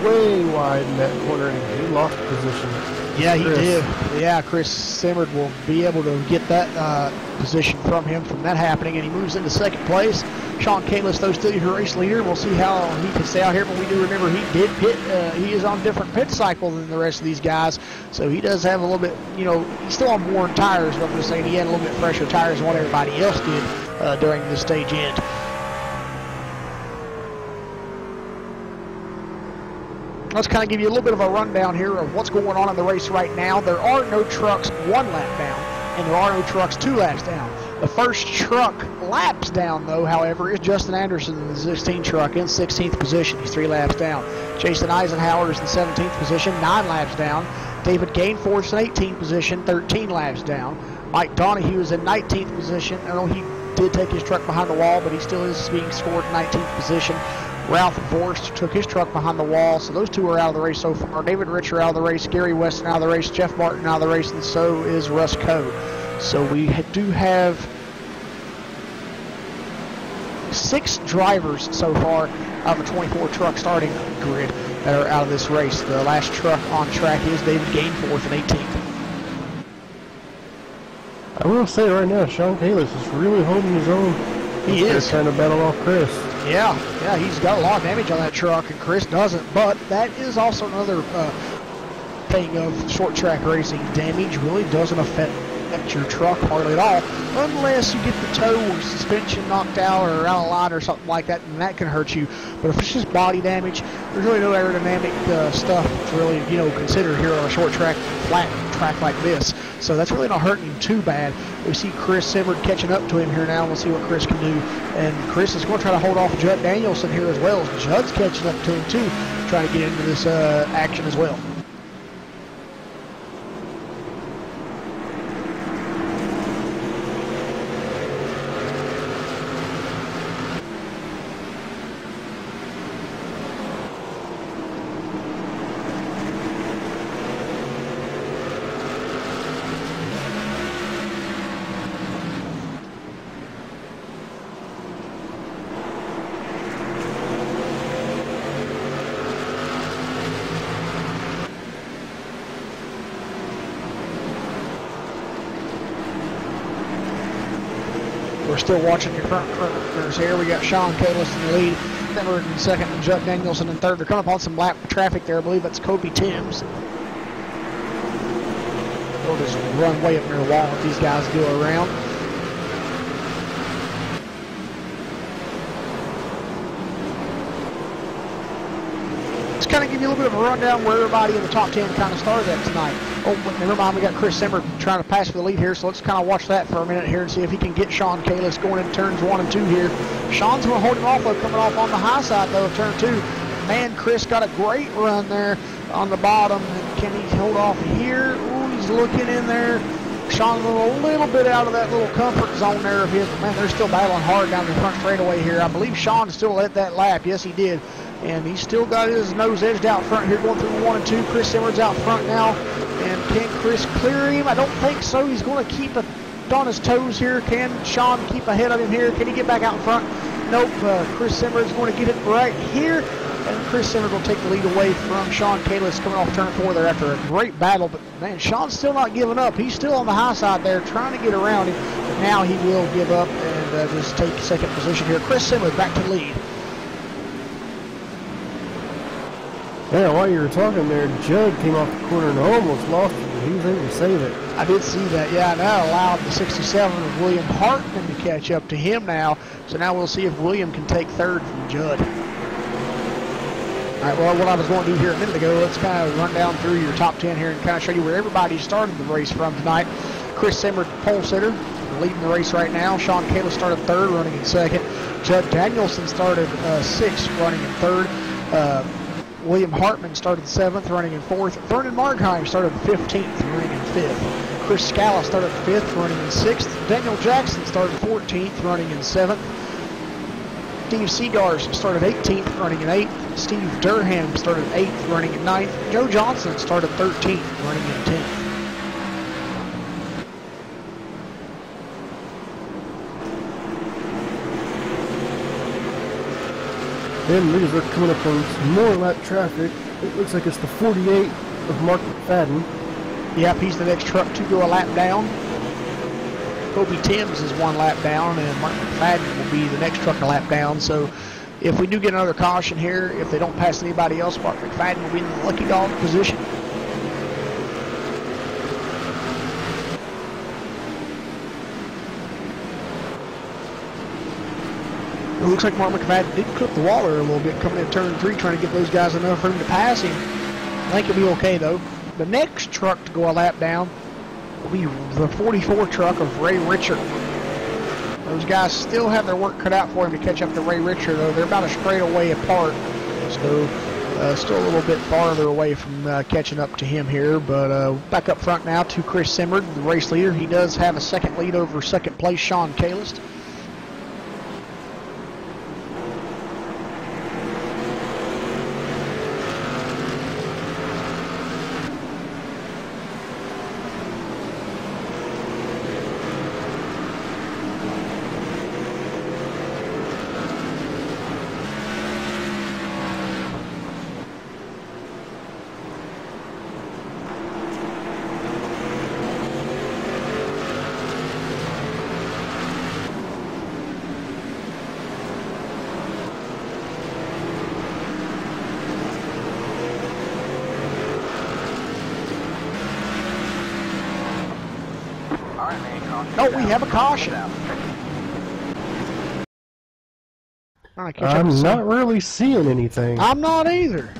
way wide in that corner, and he lost position. Yeah, he did. Yeah, Chris Zimmer will be able to get that position from him from that happening, and he moves into 2nd place. Sean Kalis, though, still your race leader. We'll see how he can stay out here, but we do remember he did pit. He is on a different pit cycle than the rest of these guys, so he does have a little bit, he's still on worn tires, but I'm just saying he had a little bit fresher tires than what everybody else did during the stage end. Let's kind of give you a little bit of a rundown here of what's going on in the race right now. There are no trucks 1 lap down, and there are no trucks 2 laps down. The first truck laps down, though, however, is Justin Anderson in the 16 truck in 16th position. He's 3 laps down. Jason Eisenhower is in 17th position, 9 laps down. David Gainforth in 18th position, 13 laps down. Mike Donahue is in 19th position. I know he did take his truck behind the wall, but he still is being scored in 19th position. Ralph Vorst took his truck behind the wall, so those 2 are out of the race so far. David Richer out of the race, Gary Weston out of the race, Jeff Martin out of the race, and so is Russ Coe. So we do have 6 drivers so far out of the 24 truck starting grid that are out of this race. The last truck on track is David Gainforth in 18th. I will say right now, Sean Kalis is really holding his own. He is trying to battle off Chris. Yeah, he's got a lot of damage on that truck, and Chris doesn't. But that is also another thing of short track racing. Damage really doesn't affect your truck hardly at all, unless you get the toe or suspension knocked out or out of line or something like that, and that can hurt you. But if it's just body damage, there's really no aerodynamic stuff to really, consider here on a short track, flat track like this. So that's really not hurting him too bad. We see Chris Zimmer catching up to him here now. We'll see what Chris can do. And Chris is going to try to hold off Judd Danielson here as well. Judd's catching up to him too, trying to get into this action as well. We're still watching your front runners here. We got Sean Kalis in the lead, Zimmer in 2nd, and Judd Danielson in 3rd. They're coming up on some lap traffic there. I believe that's Kobe Timms. We'll just run way up near the wall if these guys go around. you a little bit of a rundown where everybody in the top 10 kind of started at tonight. Oh, but never mind, we got Chris Simmer trying to pass for the lead here, so let's kind of watch that for a minute here and see if he can get Sean Kalis going in turns 1 and 2 here. Sean's going to hold him off, though, coming off on the high side, though, of turn 2. Man, Chris got a great run there on the bottom. Can he hold off here? Ooh, he's looking in there. Sean's a little bit out of that little comfort zone there of his. Man, they're still battling hard down the front straightaway here. I believe Sean still led that lap. Yes, he did. And he's still got his nose edged out front here going through 1 and 2. Chris Simmer's out front now. And can Chris clear him? I don't think so. He's going to keep on his toes here. Can Sean keep ahead of him here? Can he get back out in front? Nope. Chris Simmer is going to get it right here. And Chris Simmer will take the lead away from Sean Kalis coming off turn 4 there after a great battle. But, man, Sean's still not giving up. He's still on the high side there trying to get around him. But now he will give up and just take second position here. Chris Simmer back to the lead. Yeah, while you were talking there, Judd came off the corner and almost lost it, but he was able to save it. I did see that, yeah, and that allowed the 67 of William Hartman to catch up to him now. So now we'll see if William can take third from Judd. All right, well, what I was going to do here a minute ago, let's kind of run down through your top 10 here and kind of show you where everybody started the race from tonight. Chris Simmer, pole sitter, leading the race right now. Sean Kalis started third, running in second. Judd Danielson started sixth, running in third. William Hartman started 7th, running in 4th. Vernon Markheim started 15th, running in 5th. Chris Scala started 5th, running in 6th. Daniel Jackson started 14th, running in 7th. Steve Seagars started 18th, running in 8th. Steve Durham started 8th, running in 9th. Joe Johnson started 13th, running in 10th. Then leaders are coming up on some more lap traffic. It looks like it's the 48 of Mark McFadden. Yep, he's the next truck to go a lap down. Kobe Timms is 1 lap down, and Mark McFadden will be the next truck a lap down. So if we do get another caution here, if they don't pass anybody else, Mark McFadden will be in the lucky dog position. It looks like Mark McFadden did clip the wall there a little bit coming in turn 3, trying to give those guys enough room to pass him. I think he'll be okay, though. The next truck to go a lap down will be the 44 truck of Ray Richard. Those guys still have their work cut out for him to catch up to Ray Richard, though. They're about a straightaway apart, so still a little bit farther away from catching up to him here. But back up front now to Chris Simmer, the race leader. He does have a second lead over second place Sean Kalis. Oh, we have a caution. I'm not really seeing anything. I'm not either.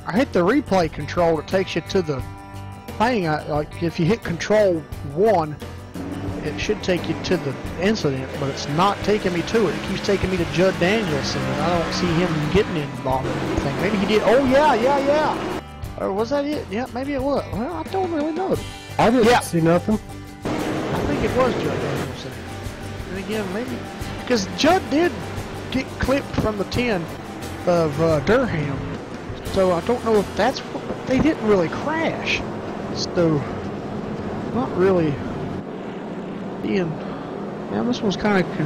I hit the replay control. It takes you to the thing. Like if you hit control 1, it should take you to the incident, but it's not taking me to it. It keeps taking me to Judd Danielson, and I don't see him getting involved in anything. Maybe he did. Oh, yeah. Or was that it? Yeah, maybe it was. Well, I don't really know. I didn't see nothing. I think it was Judd Danielson. And again, maybe because Judd did get clipped from the 10 of Durham, so I don't know if that's what they didn't really crash. So not really. Ian, yeah, this one's kind of.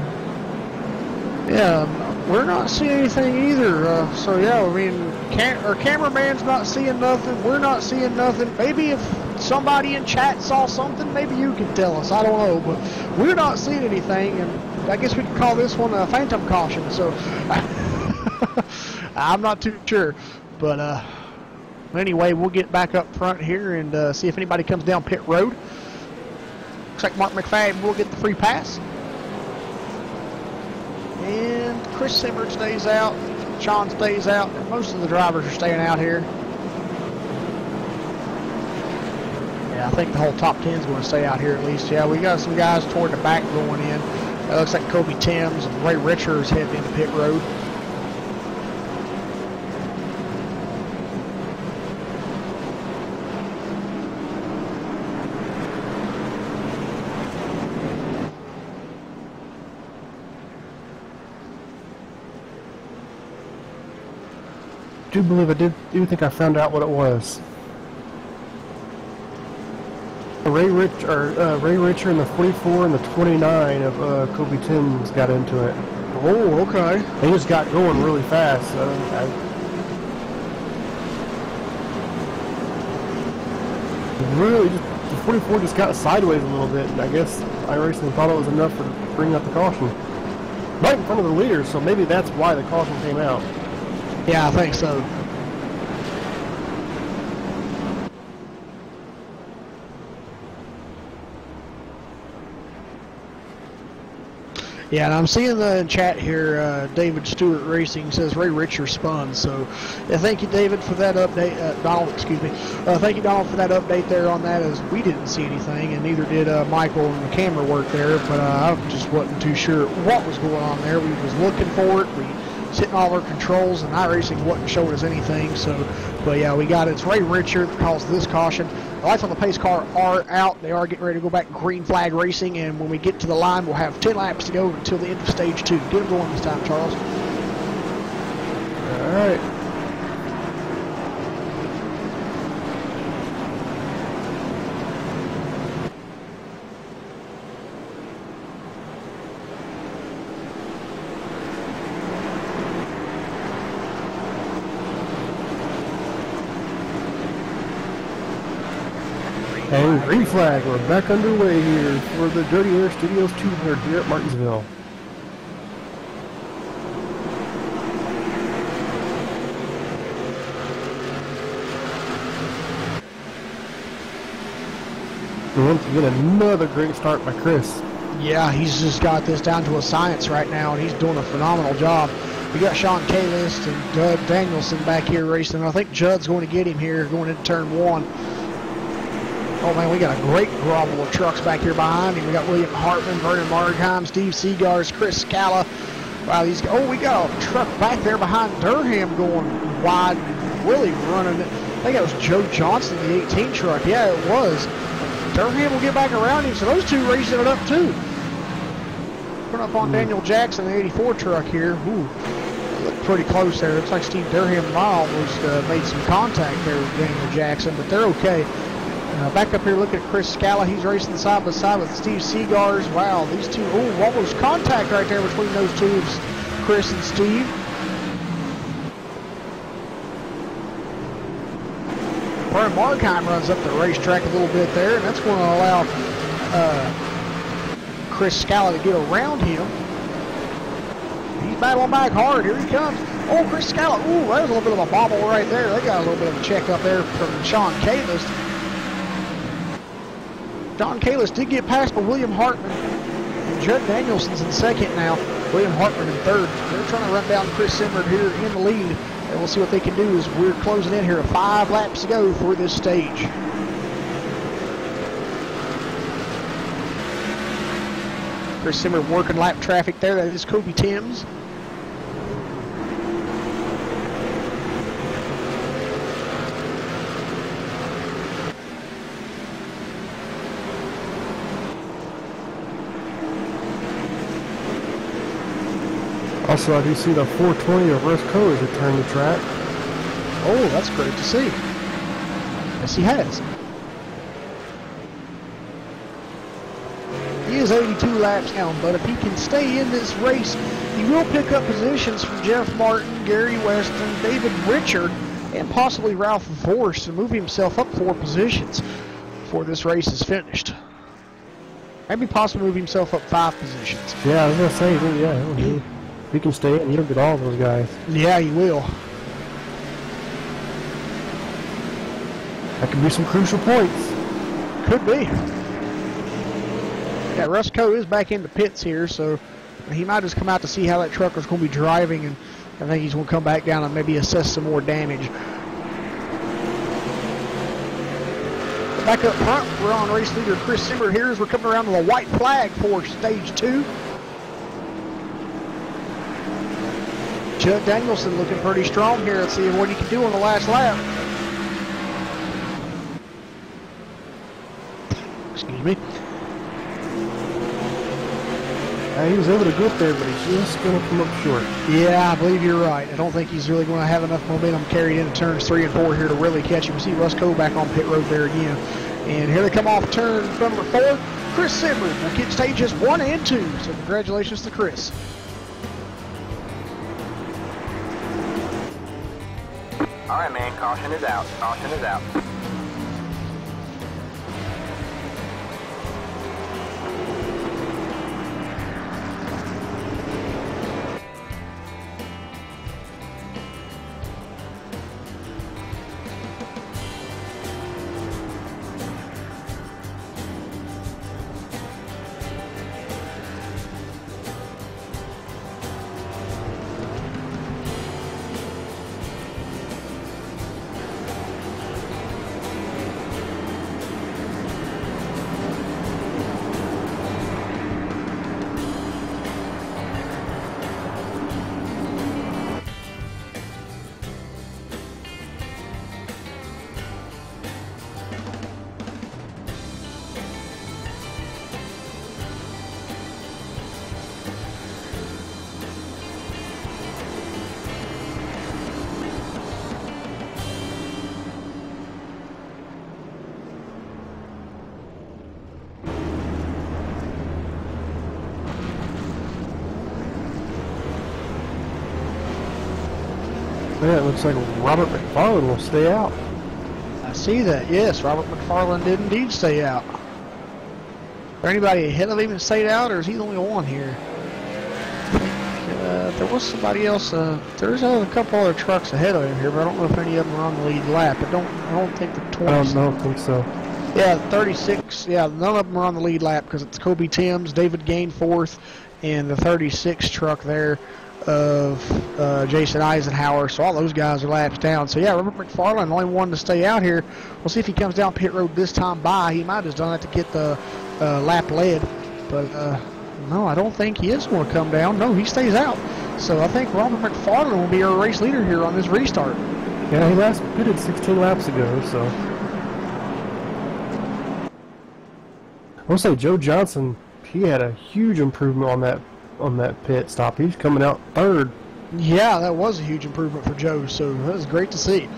Yeah, we're not seeing anything either. So yeah, I mean, our cameraman's not seeing nothing. We're not seeing nothing. Maybe if somebody in chat saw something, maybe you can tell us. I don't know, but we're not seeing anything, and I guess we could call this one a phantom caution. So I'm not too sure, but anyway, we'll get back up front here and see if anybody comes down pit road. Looks like Mark McFadden will get the free pass. And Chris Simmer stays out. Sean stays out. And most of the drivers are staying out here. Yeah, I think the whole top 10 is going to stay out here at least. Yeah, we got some guys toward the back going in. It looks like Kobe Timms and Ray Richards heading into pit road. I do believe I do think I found out what it was. Ray Richard and the 44 and the 29 of Kobe Timms got into it. Oh, okay. They just got going really fast. The 44 just got sideways a little bit, and I guess iRacing thought it was enough to bring out the caution. Right in front of the leaders, so maybe that's why the caution came out. Yeah, I think so. Yeah, and I'm seeing the chat here, David Stewart Racing says Ray Richards spun, so yeah, thank you, David, for that update. Donald, excuse me. Thank you, Donald, for that update there on that, as we didn't see anything, and neither did Michael and the camera work there, but I just wasn't too sure what was going on there. We was looking for it. We was hitting all our controls, and iRacing wasn't showing us anything, so, but yeah, we got it. It's Ray Richards that caused this caution. The lights on the pace car are out. They are getting ready to go back green flag racing, and when we get to the line, we'll have 10 laps to go until the end of stage 2. Get them going this time, Charles. All right. And green flag, we're back underway here for the Dirty Air Studios 200 here at Martinsville. And once again, another great start by Chris. Yeah, he's just got this down to a science right now, and he's doing a phenomenal job. We got Sean Kalist and Judd Danielson back here racing. I think Judd's going to get him here going into turn 1. Oh man, we got a great grovel of trucks back here behind him. We got William Hartman, Vernon Margheim, Steve Seagars, Chris Scala. Wow, these. Oh, we got a truck back there behind Durham going wide, really running it. I think that was Joe Johnson, the 18 truck. Yeah, it was. Durham will get back around him, so those two racing it up too. Put up on Daniel Jackson, the 84 truck here. Ooh, looked pretty close there. Looks like Steve Durham almost made some contact there with Daniel Jackson, but they're okay. Back up here, look at Chris Scala. He's racing side by side with Steve Seagars. Wow, these two, oh, almost contact right there between those two, Chris and Steve. Vernon Margheim runs up the racetrack a little bit there, and that's going to allow Chris Scala to get around him. He's battling back hard. Here he comes. Oh, Chris Scala. Ooh, that was a little bit of a bobble right there. They got a little bit of a check up there from Sean Kalist. John Kalist did get past by William Hartman. And Judd Danielson's in second now. William Hartman in third. They're trying to run down Chris Simmer here in the lead. And we'll see what they can do as we're closing in here. 5 laps to go for this stage. Chris Simmer working lap traffic there. That is Kobe Timms. Also, I do see the 420 of Roscoe has returned the track. Oh, that's great to see. Yes, he has. He is 82 laps down, but if he can stay in this race, he will pick up positions from Jeff Martin, Gary Weston, David Richard, and possibly Ralph Force to move himself up 4 positions before this race is finished. Maybe possibly move himself up 5 positions. Yeah, I was going to say, yeah, if he can stay in, he'll get all those guys. Yeah, he will. That could be some crucial points. Could be. Yeah, Rusco is back in the pits here, so He might just come out to see how that truck was going to be driving, and I think he's going to come back down and maybe assess some more damage. Back up front, we're on race leader Chris Simmer here as we're coming around to the white flag for stage 2. Judd Danielson looking pretty strong here. Let's see what he can do on the last lap. Excuse me. He was able to go up there, but he's just going to come up short. Yeah, I believe you're right. I don't think he's really going to have enough momentum carried into turns 3 and 4 here to really catch him. We see Russ Cole back on pit road there again. And here they come off turn number 4. Chris Simmer will get stages 1 and 2. So congratulations to Chris. All right, man, caution is out. Caution is out. Yeah, it looks like Robert McFarland will stay out. I see that, yes. Robert McFarland did indeed stay out. Is there anybody ahead of him that stayed out, or is he the only one here? I think there was somebody else. There's a couple other trucks ahead of him here, but I don't know if any of them are on the lead lap. I don't think the 20. I don't think so. Yeah, 36. Yeah, none of them are on the lead lap because it's Kobe Timms, David Gainforth, and the 36 truck there of Jason Eisenhower. So all those guys are laps down. So yeah, Robert McFarland, only one to stay out here. We'll see if he comes down pit road this time by. He might have done that to get the lap led, but no, I don't think he is going to come down. No, he stays out. So I think Robert McFarland will be our race leader here on this restart. Yeah, he last pitted 16 laps ago, so. I will say Joe Johnson, he had a huge improvement on that pit stop. He's coming out third. Yeah, that was a huge improvement for Joe, so that was great to see.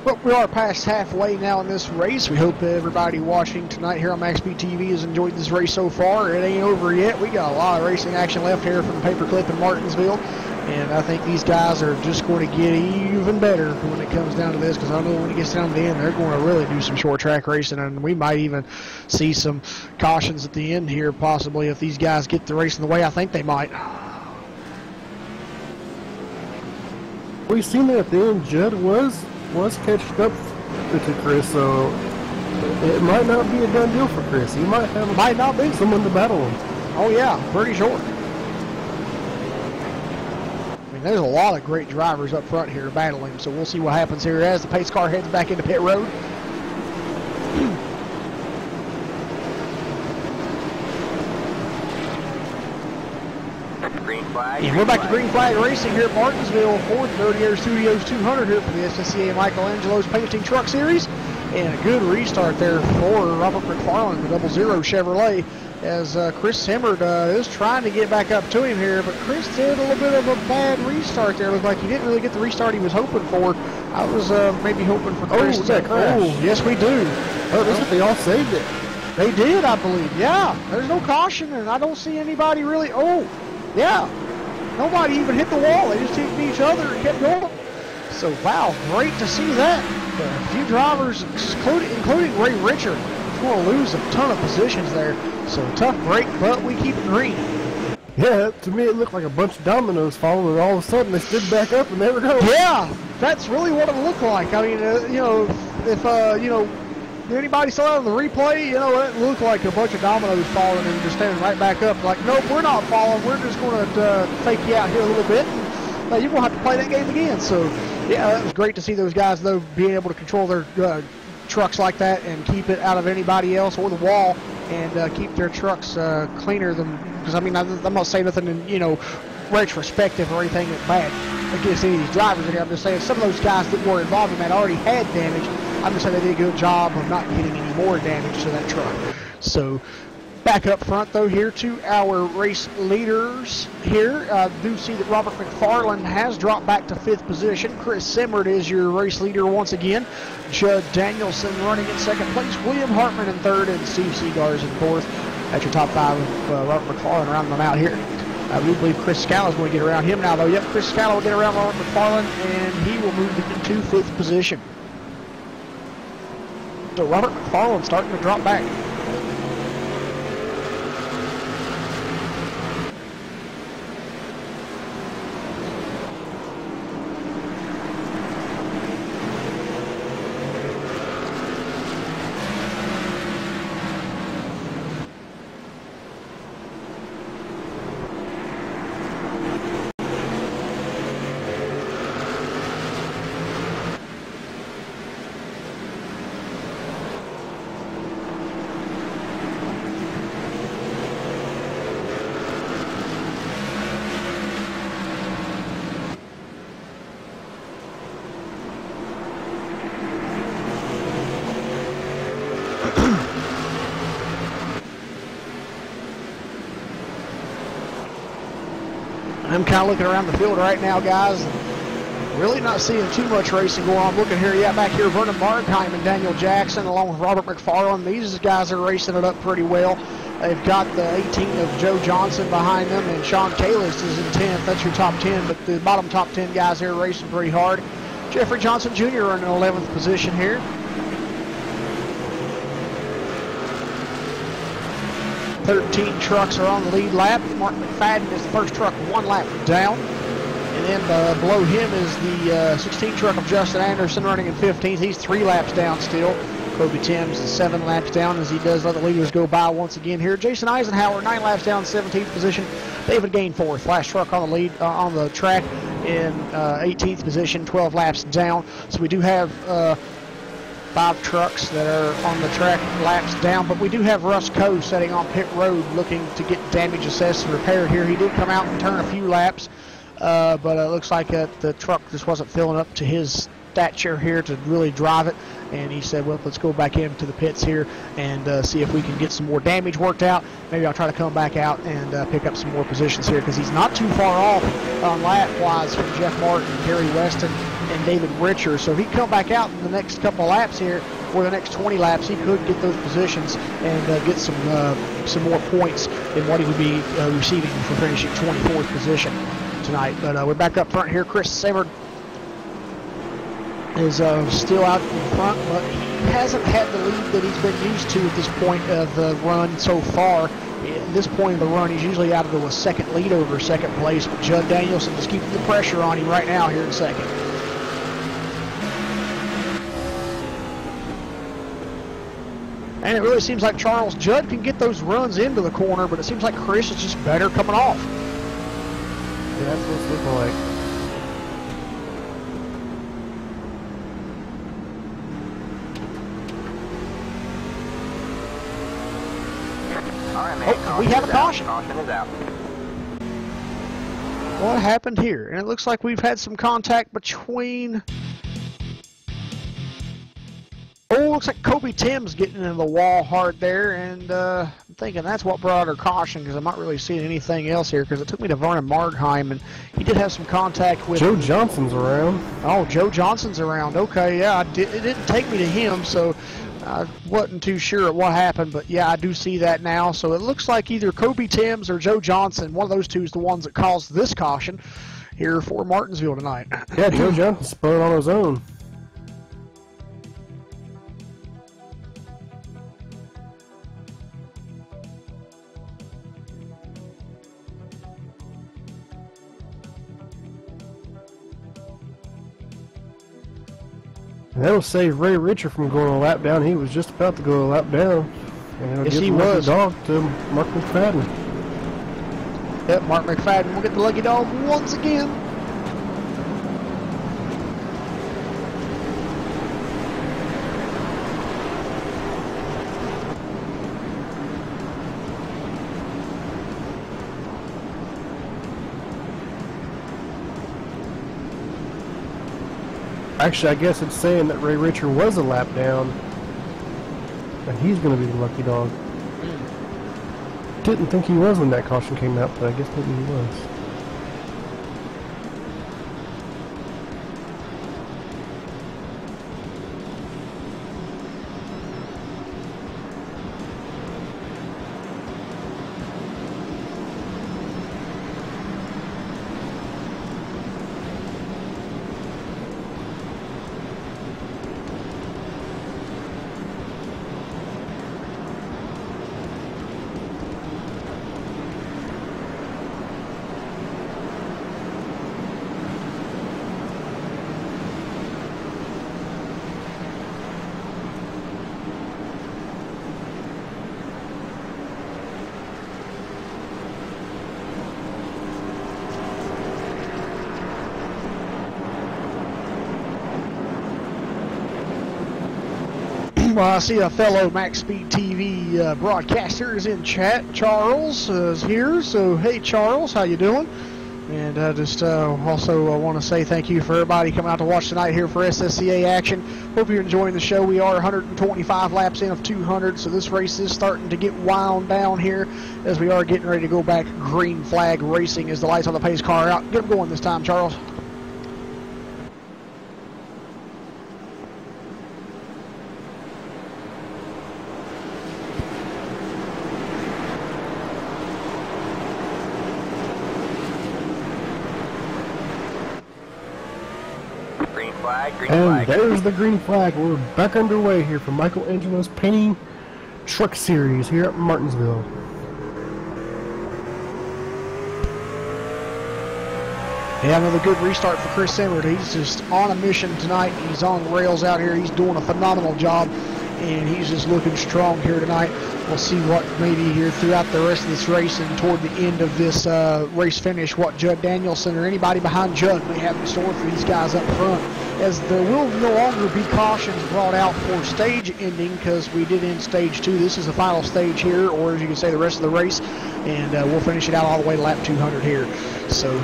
Well, we are past halfway now in this race. We hope everybody watching tonight here on MaxSpeedTV has enjoyed this race so far. It ain't over yet. We got a lot of racing action left here from the Paperclip in Martinsville. And I think these guys are just going to get even better when it comes down to this, because I know when it gets down to the end, they're going to really do some short track racing, and we might even see some cautions at the end here, possibly, if these guys get the racing the way I think they might. We've seen that at the end. Judd was catching up to Chris, so it might not be a done deal for Chris. He might not be someone to battle him. Oh yeah, pretty sure. There's a lot of great drivers up front here battling, so we'll see what happens here as the pace car heads back into pit road. Green flag. And we're back to green flag racing here at Martinsville for the Dirty Air Studios 200 here for the SSCA Michelangelo's Painting Truck Series. And a good restart there for Robert McFarland, the 00 Chevrolet, as Chris Simmer is trying to get back up to him here, but Chris did a little bit of a bad restart there. Looked like he didn't really get the restart he was hoping for. I was maybe hoping for Chris to crash. Oh, yes we do. Oh, looks like they all saved it. They did, I believe. Yeah, there's no caution, and I don't see anybody really. Oh, yeah. Nobody even hit the wall. They just hit each other and kept going. So, wow, great to see that. A few drivers, including Ray Richard, going to lose a ton of positions there. So, tough break, but we keep it green. Yeah, to me it looked like a bunch of dominoes falling, and all of a sudden they stood back up and they were going. Yeah, that's really what it looked like. I mean, you know, if you know, anybody saw it on the replay, you know, it looked like a bunch of dominoes falling and just standing right back up. Like, nope, we're not falling. We're just going to fake you out here a little bit, and you're going to have to play that game again. So, yeah, that was great to see those guys, though, being able to control their trucks like that and keep it out of anybody else or the wall, and keep their trucks cleaner than. Because I mean, I'm not saying nothing in, you know, retrospective or anything that's bad against any of these drivers in here. I'm just saying some of those guys that were involved in that already had damage. I'm just saying they did a good job of not getting any more damage to that truck. So back up front though here to our race leaders here. Do see that Robert McFarland has dropped back to 5th position. Chris Simmert is your race leader once again. Judd Danielson running in 2nd place. William Hartman in 3rd, and Steve Seagars in 4th. That's your top 5 of Robert McFarland rounding them out here. We believe Chris Scala is going to get around him now, though. Yep, Chris Scala will get around Robert McFarland, and he will move into 5th position. So Robert McFarland starting to drop back. I'm kind of looking around the field right now, guys. Really not seeing too much racing going on. Looking here, yeah, back here, Vernon Markheim and Daniel Jackson, along with Robert McFarland. These guys are racing it up pretty well. They've got the 18 of Joe Johnson behind them, and Sean Kalis is in 10th. That's your top 10, but the bottom top 10 guys here are racing pretty hard. Jeffrey Johnson Jr. in 11th position here. 13 trucks are on the lead lap. Mark McFadden is the first truck 1 lap down. And then below him is the 16 truck of Justin Anderson running in 15th. He's 3 laps down still. Kobe Timms is 7 laps down as he does let the leaders go by once again here. Jason Eisenhower 9 laps down, 17th position. David Gainforth, last truck on the lead on the track in 18th position, 12 laps down. So we do have 5 trucks that are on the track laps down, but we do have Russ Coe setting on pit road looking to get damage assessed and repaired here. He did come out and turn a few laps, but it looks like the truck just wasn't filling up to his stature here to really drive it, and he said, well, let's go back into the pits here and see if we can get some more damage worked out. Maybe I'll try to come back out and pick up some more positions here, because he's not too far off on lap-wise from Jeff Martin, Gary Weston, and David Richer. So if he come back out in the next couple of laps here, or the next 20 laps, he could get those positions and get some more points than what he would be receiving for finishing 24th position tonight. But we're back up front here. Chris Simmert is still out in front, but he hasn't had the lead that he's been used to at this point of the run so far. At this point of the run, he's usually out of the second lead over second place, but Judd Danielson is keeping the pressure on him right now here in second. And it really seems like Charles Judd can get those runs into the corner, but it seems like Chris is just better coming off. Yeah, that's what it's looking like. Oh, we have a caution. Caution is out. What happened here? And it looks like we've had some contact between... Oh, looks like Kobe Timms getting into the wall hard there, and I'm thinking that's what brought her caution, because I'm not really seeing anything else here, because it took me to Vernon Markheim, and he did have some contact with... Joe Johnson's around. Oh, Joe Johnson's around. Okay, yeah, it didn't take me to him, so I wasn't too sure what happened, but yeah, I do see that now. So it looks like either Kobe Timms or Joe Johnson, one of those two is the ones that caused this caution here for Martinsville tonight. Yeah, Joe Johnson spun it on his own. And that'll save Ray Richard from going a lap down. He was just about to go a lap down. And it'll Yes, give he the lucky was. dog to Mark McFadden. Yep, Mark McFadden will get the lucky dog once again. Actually, I guess it's saying that Ray Richard was a lap down. And he's going to be the lucky dog. Didn't think he was when that caution came out, but I guess maybe he was. Well, I see a fellow MaxSpeedTV broadcaster is in chat. Charles is here, so hey Charles, how you doing? And also want to say thank you for everybody coming out to watch tonight here for SSCA action. Hope you're enjoying the show. We are 125 laps in of 200, so this race is starting to get wound down here as we are getting ready to go back green flag racing as the lights on the pace car are out. Get them going this time, Charles. And there's the green flag. We're back underway here for Michelangelo's Painting Truck Series here at Martinsville. Yeah, another good restart for Chris Emmert. He's just on a mission tonight. He's on rails out here. He's doing a phenomenal job, and he's just looking strong here tonight. We'll see what maybe here throughout the rest of this race and toward the end of this race finish, what Judd Danielson or anybody behind Judd may have in store for these guys up front, as there will no longer be cautions brought out for stage ending because we did end stage 2. This is the final stage here, or as you can say, the rest of the race, and we'll finish it out all the way to lap 200 here. So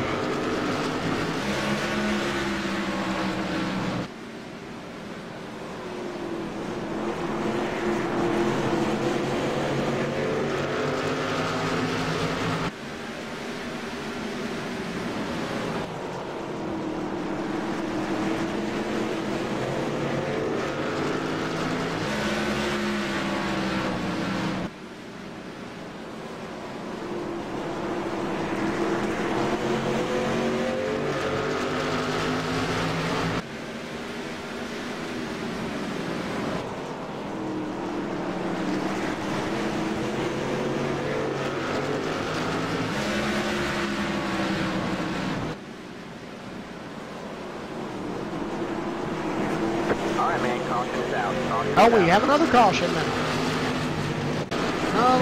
oh, we have another caution now.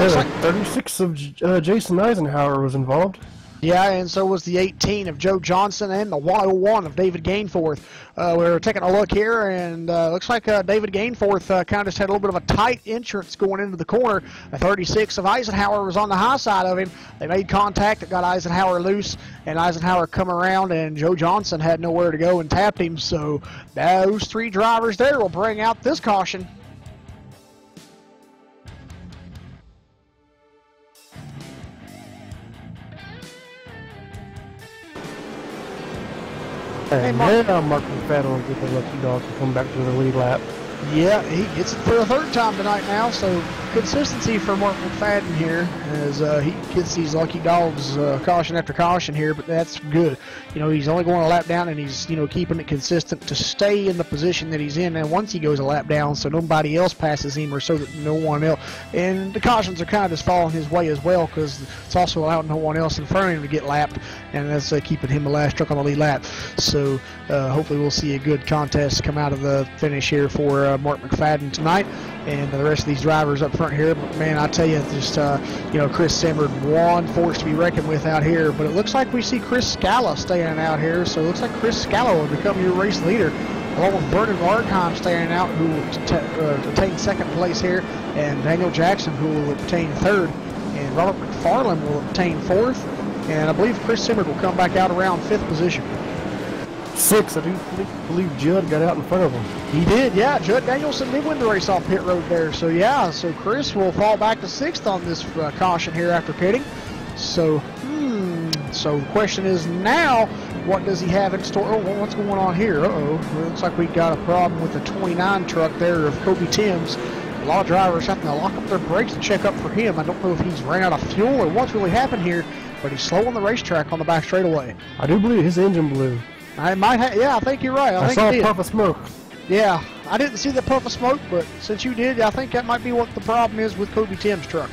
Looks like 36 of Jason Eisenhower was involved. Yeah, and so was the 18 of Joe Johnson and the 101 of David Gainforth. We're taking a look here, and looks like David Gainforth kind of just had a little bit of a tight entrance going into the corner. The 36 of Eisenhower was on the high side of him. They made contact. It got Eisenhower loose, and Eisenhower come around, and Joe Johnson had nowhere to go and tapped him. So those three drivers there will bring out this caution. And now Mark McFadden will get the lucky dog to come back to the lead lap. Yeah, he gets it for the third time tonight now, so consistency for Mark McFadden here as he gets these lucky dogs caution after caution here, but that's good. You know, he's only going a lap down, and he's, you know, keeping it consistent to stay in the position that he's in. And once he goes a lap down, so nobody else passes him, or so that no one else. And the cautions are kind of just falling his way as well, because it's also allowing no one else in front of him to get lapped, and that's keeping him the last truck on the lead lap. So hopefully we'll see a good contest come out of the finish here for Mark McFadden tonight, and the rest of these drivers up front here. But man, I tell you, just you know, Chris Simmerd, one force to be reckoned with out here. But it looks like we see Chris Scala staying out here, so it looks like Chris Scala will become your race leader, along with Vernon Markheim staying out, who will attain second place here, and Daniel Jackson, who will obtain third, and Robert McFarland will obtain fourth, and I believe Chris Simmerd will come back out around fifth position. 6, I do believe Judd got out in front of him. He did, yeah. Judd Danielson did win the race off pit road there. So, yeah, so Chris will fall back to 6th on this caution here after pitting. So, so the question is now, what does he have in store? Oh, what's going on here? Uh-oh. Looks like we got a problem with the 29 truck there of Kobe Timms. A lot of drivers having to lock up their brakes to check up for him. I don't know if he's ran out of fuel or what's really happened here, but he's slow on the racetrack on the back straightaway. I do believe his engine blew. I might have, yeah, I think you're right. I think saw a puff of smoke. Yeah, I didn't see the puff of smoke, but since you did, I think that might be what the problem is with Kobe Timms' truck.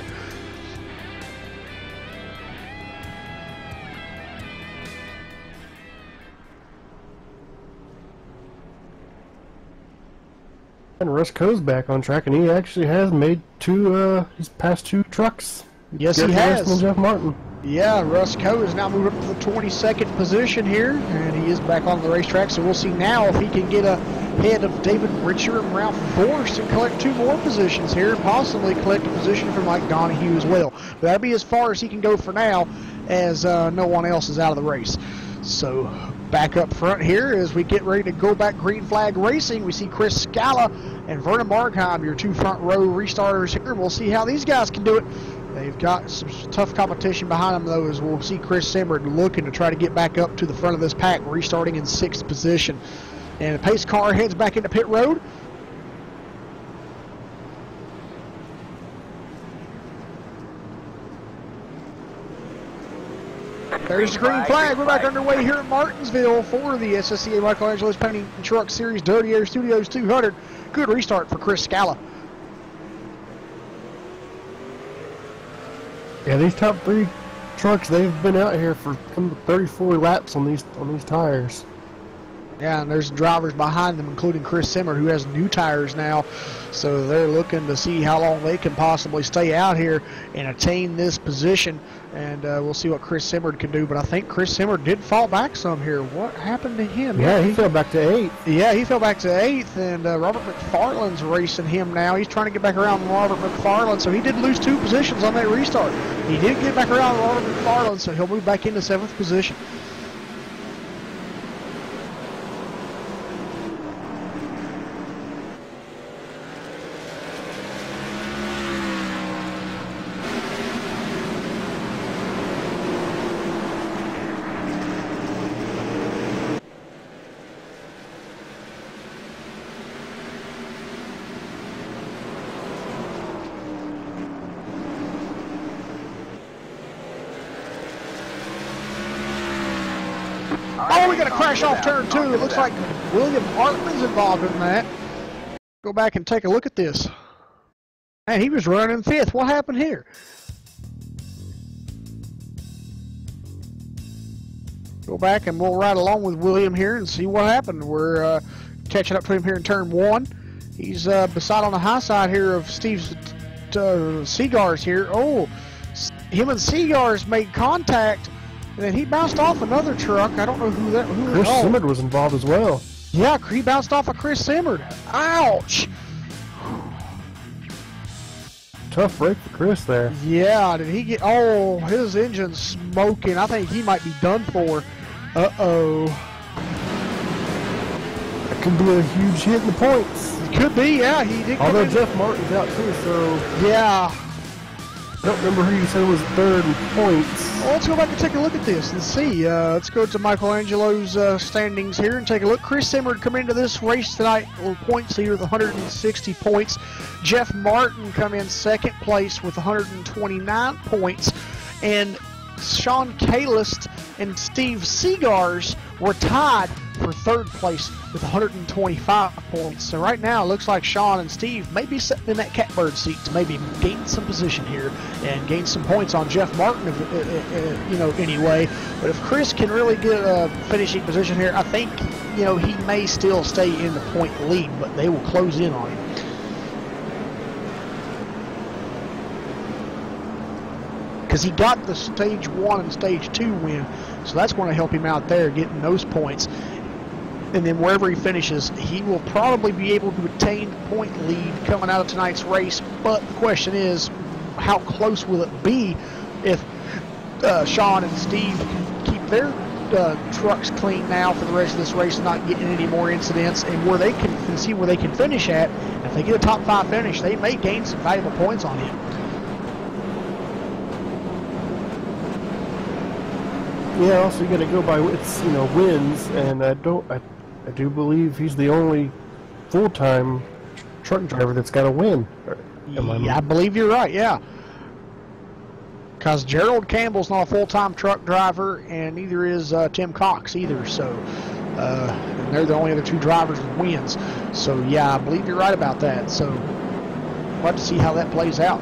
And Russ Coe's back on track, and he actually has made his past 2 trucks. Yes, he has. And Jeff Martin. Yeah, Russ Coe has now moved up to the 22nd position here, and he is back on the racetrack, so we'll see now if he can get ahead of David Richer and Ralph Forst and collect 2 more positions here, and possibly collect a position for Mike Donahue as well. But that'll be as far as he can go for now, as no one else is out of the race. So back up front here as we get ready to go back green flag racing, we see Chris Scala and Vernon Markheim, your 2 front row restarters here. We'll see how these guys can do it. They've got some tough competition behind them, though, as we'll see Chris Simmerd looking to try to get back up to the front of this pack, restarting in 6th position. And the pace car heads back into pit road. There's the green flag. We're back underway here at Martinsville for the SSCA Michelangelo's Painting Truck Series Dirty Air Studios 200. Good restart for Chris Scala. Yeah, these top 3 trucks, they've been out here for 34 laps on these tires. Yeah, and there's drivers behind them, including Chris Simmerd, who has new tires now. So they're looking to see how long they can possibly stay out here and attain this position. And we'll see what Chris Simmerd can do. But I think Chris Simmerd did fall back some here. What happened to him? Yeah, he fell back to 8th. Yeah, he fell back to 8th. And Robert McFarland's racing him now. He's trying to get back around Robert McFarland. So he did lose 2 positions on that restart. He did get back around Robert McFarland, so he'll move back into 7th position. Oh, we got a crash off turn 2. It looks like William Hartman's involved in that. Go back and take a look at this. Man, he was running 5th. What happened here? Go back and we'll ride along with William here and see what happened. We're catching up to him here in turn 1. He's beside on the high side here of Steve Seagars here. Oh, him and Seagars made contact. And then he bounced off another truck. I don't know who that was. Chris Simmerd was involved as well. Yeah, he bounced off of Chris Simmerd. Ouch! Tough break for Chris there. Yeah, did he get... Oh, his engine's smoking. I think he might be done for. Uh-oh. That could be a huge hit in the points. It could be, yeah. He did. Although Jeff Martin's out too, so... Yeah. don't remember who you said was third in points. Well, let's go back and take a look at this and see. Let's go to Michelangelo's standings here and take a look. Chris Simard come into this race tonight with points leader with 160 points. Jeff Martin come in second place with 129 points. And Sean Kalist and Steve Seagars were tied for third place with 125 points. So right now it looks like Sean and Steve may be sitting in that catbird seat to maybe gain some position here and gain some points on Jeff Martin, anyway. But if Chris can really get a finishing position here, I think, he may still stay in the point lead, but they will close in on him. Because he got the stage 1 and stage 2 win, so that's going to help him out there getting those points. And then wherever he finishes, he will probably be able to attain the point lead coming out of tonight's race. But the question is, how close will it be if Sean and Steve can keep their trucks clean now for the rest of this race, not getting any more incidents, and where they can see where they can finish at. If they get a top 5 finish, they may gain some valuable points on him. Yeah, also you got to go by wins, and I do believe he's the only full-time truck driver that's got a win. I believe you're right. Yeah, because Gerald Campbell's not a full-time truck driver, and neither is Tim Cox either. So, and they're the only other 2 drivers with wins. So yeah, I believe you're right about that. So we'll have to see how that plays out.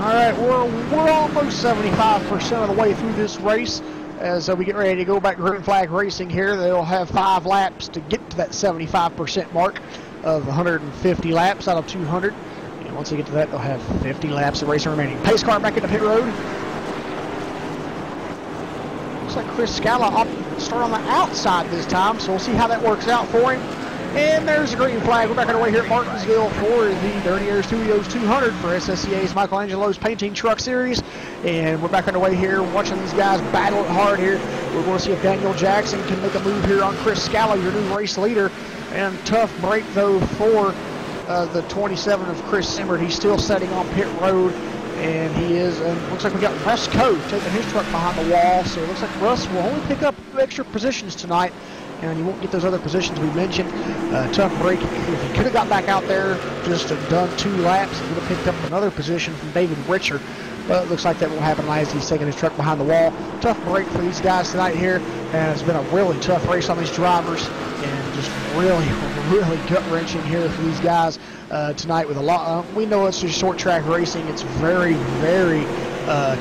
Alright, we're almost 75% of the way through this race as we get ready to go back to green flag racing here. They'll have 5 laps to get to that 75% mark of 150 laps out of 200. And once they get to that, they'll have 50 laps of racing remaining. Pace car back into pit road. Looks like Chris Scala opted to start on the outside this time, so we'll see how that works out for him. And there's the green flag. We're back on our way here at Martinsville for the Dirty Air Studios 200 for SSCA's Michelangelo's Painting Truck Series. And we're back on our way here watching these guys battle it hard here. We're going to see if Daniel Jackson can make a move here on Chris Scala, your new race leader. And tough break, though, for the 27 of Chris Simard. He's still setting on pit road. And he is, and looks like we got Russ Code taking his truck behind the wall. So it looks like Russ will only pick up extra positions tonight. And you won't get those other positions we mentioned. Tough break. If he could have got back out there, just done 2 laps, he would have picked up another position from David Richer. But it looks like that won't happen as he's taking his truck behind the wall. Tough break for these guys tonight here. And it's been a really tough race on these drivers. And just really, really gut-wrenching here for these guys tonight with a lot. We know it's just short track racing. It's very, very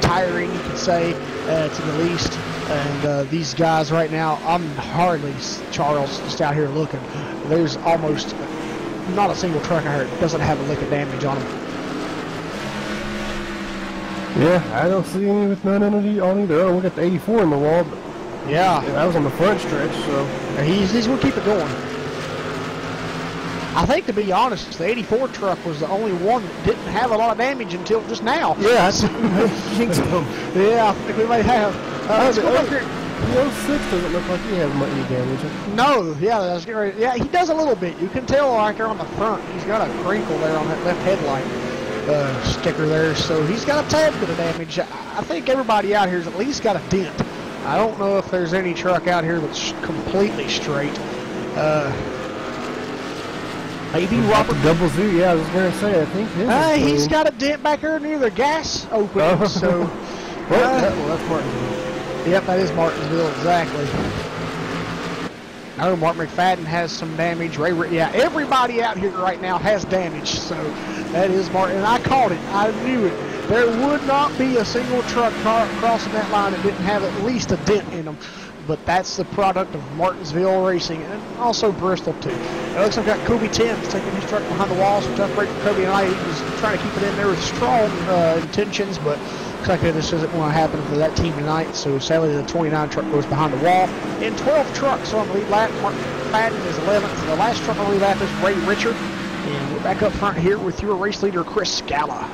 tiring, you could say, to the least. And these guys right now, I'm hardly, Charles, just out here looking. There's almost not a single truck out here that doesn't have a lick of damage on them. Yeah, I don't see any with none on either. Oh, we got the 84 in the wall. But yeah, that was on the front stretch, so he's going to keep it going. I think, to be honest, the 84 truck was the only one that didn't have a lot of damage until just now. Yeah, I think so. Yeah, I think we may have. Let's go back here. The 06 doesn't look like he has any damage. No, yeah, that's getting ready. Yeah, he does a little bit. You can tell right there on the front. He's got a crinkle there on that left headlight sticker there, so he's got a tad bit of damage. I think everybody out here's at least got a dent. I don't know if there's any truck out here that's completely straight. Maybe Robert Double Z. Yeah, I was gonna say. I think he's got a dent back there near the gas opening. So, that's Martinsville. Yep, that is Martinsville exactly. Oh, Mark McFadden has some damage. Yeah, everybody out here right now has damage. So that is Martin. And I called it. I knew it. There would not be a single truck crossing that line that didn't have at least a dent in them. But that's the product of Martinsville Racing and also Bristol too. It looks like I've got Kobe 10 taking his truck behind the wall. So tough break for Kobe tonight. He was trying to keep it in there with strong intentions, but looks like this isn't going to happen for that team tonight. So sadly, the 29 truck goes behind the wall. And 12 trucks on the lead lap. Mark McFadden is 11th. The last truck on the lead lap is Ray Richard. And we're back up front here with your race leader, Chris Scala.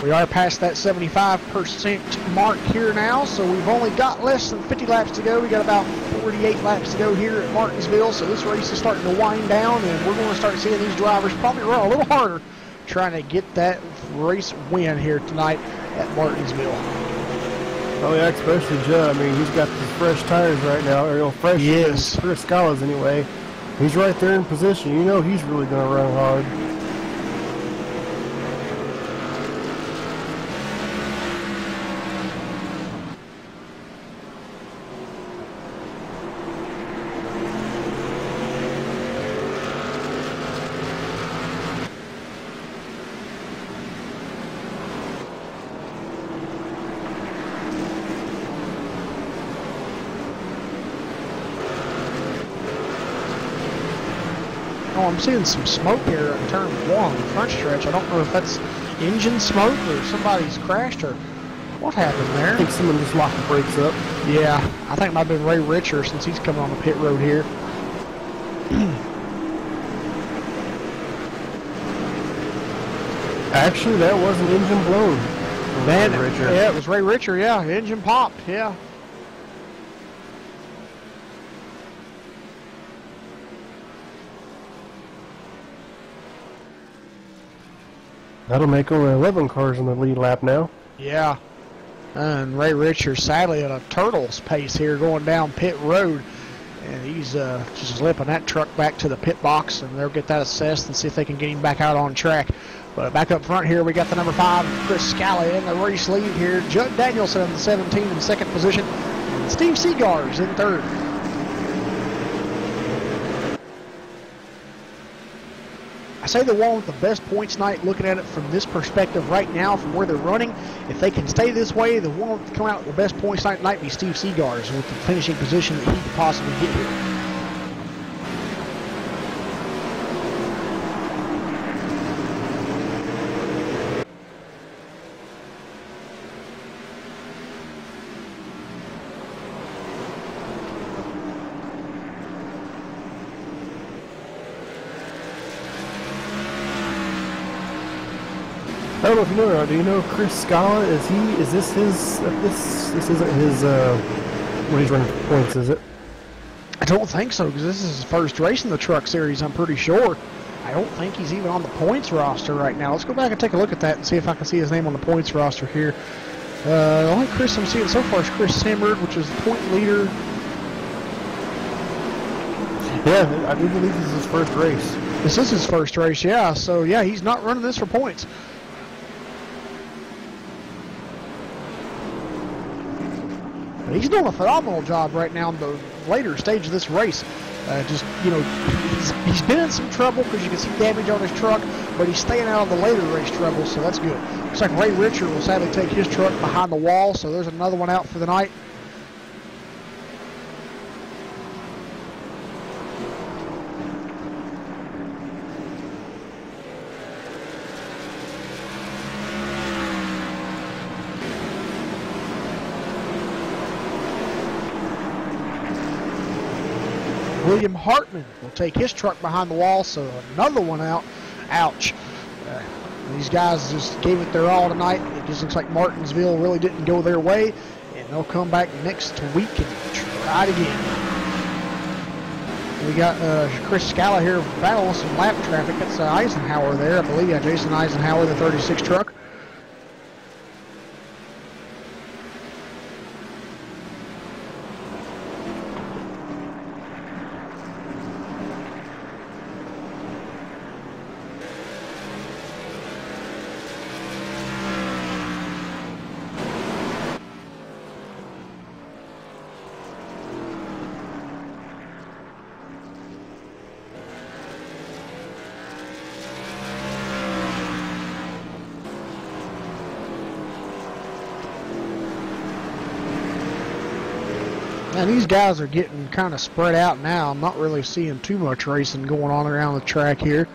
We are past that 75% mark here now, so we've only got less than 50 laps to go. We got about 48 laps to go here at Martinsville, so this race is starting to wind down, and we're going to start seeing these drivers probably run a little harder trying to get that race win here tonight at Martinsville. Oh yeah, especially Joe. I mean, he's got these fresh tires right now, or fresh. Yes. Chris Scala's anyway. He's right there in position. You know he's really going to run hard. Oh, I'm seeing some smoke here in turn 1 on the front stretch. I don't know if that's engine smoke or somebody's crashed or what happened there. I think someone just locked the brakes up. Yeah, I think it might have been Ray Richer since he's coming on the pit road here. Actually, that was an engine blown. Man, Ray Richer. yeah, it was Ray Richer, yeah. Engine popped, yeah. That'll make only 11 cars on the lead lap now. Yeah. And Ray Richer sadly at a turtle's pace here going down pit road. And he's just limping that truck back to the pit box, and they'll get that assessed and see if they can get him back out on track. But back up front here, we got the number 5, Chris Scala in the race lead here. Judd Danielson in the 17 in second position. And Steve Seagar's in third. I say the one with the best points tonight, looking at it from this perspective right now, from where they're running. If they can stay this way, the one to come out with the best points tonight might be Steve Seagar's with the finishing position that he could possibly get here. I don't know if you know or not. Do you know Chris Scala? Is this his? This isn't his. What he's running for points, is it? I don't think so, because this is his first race in the Truck Series, I'm pretty sure. I don't think he's even on the points roster right now. Let's go back and take a look at that and see if I can see his name on the points roster here. The only Chris I'm seeing so far is Chris Samberg, which is the point leader. Yeah, I do believe this is his first race. This is his first race, yeah. So, yeah, he's not running this for points. But he's doing a phenomenal job right now in the later stage of this race. Just, you know, he's been in some trouble because you can see damage on his truck, but he's staying out of the later race trouble, so that's good. Looks like Ray Richer will sadly take his truck behind the wall, so there's another one out for the night. William Hartman will take his truck behind the wall, so another one out. Ouch. These guys just gave it their all tonight. It just looks like Martinsville really didn't go their way, and they'll come back next week and try it again. We got Chris Scala here battling some lap traffic. That's Eisenhower there, I believe. Yeah, Jason Eisenhower, the 36 truck. And these guys are getting kind of spread out now. I'm not really seeing too much racing going on around the track here.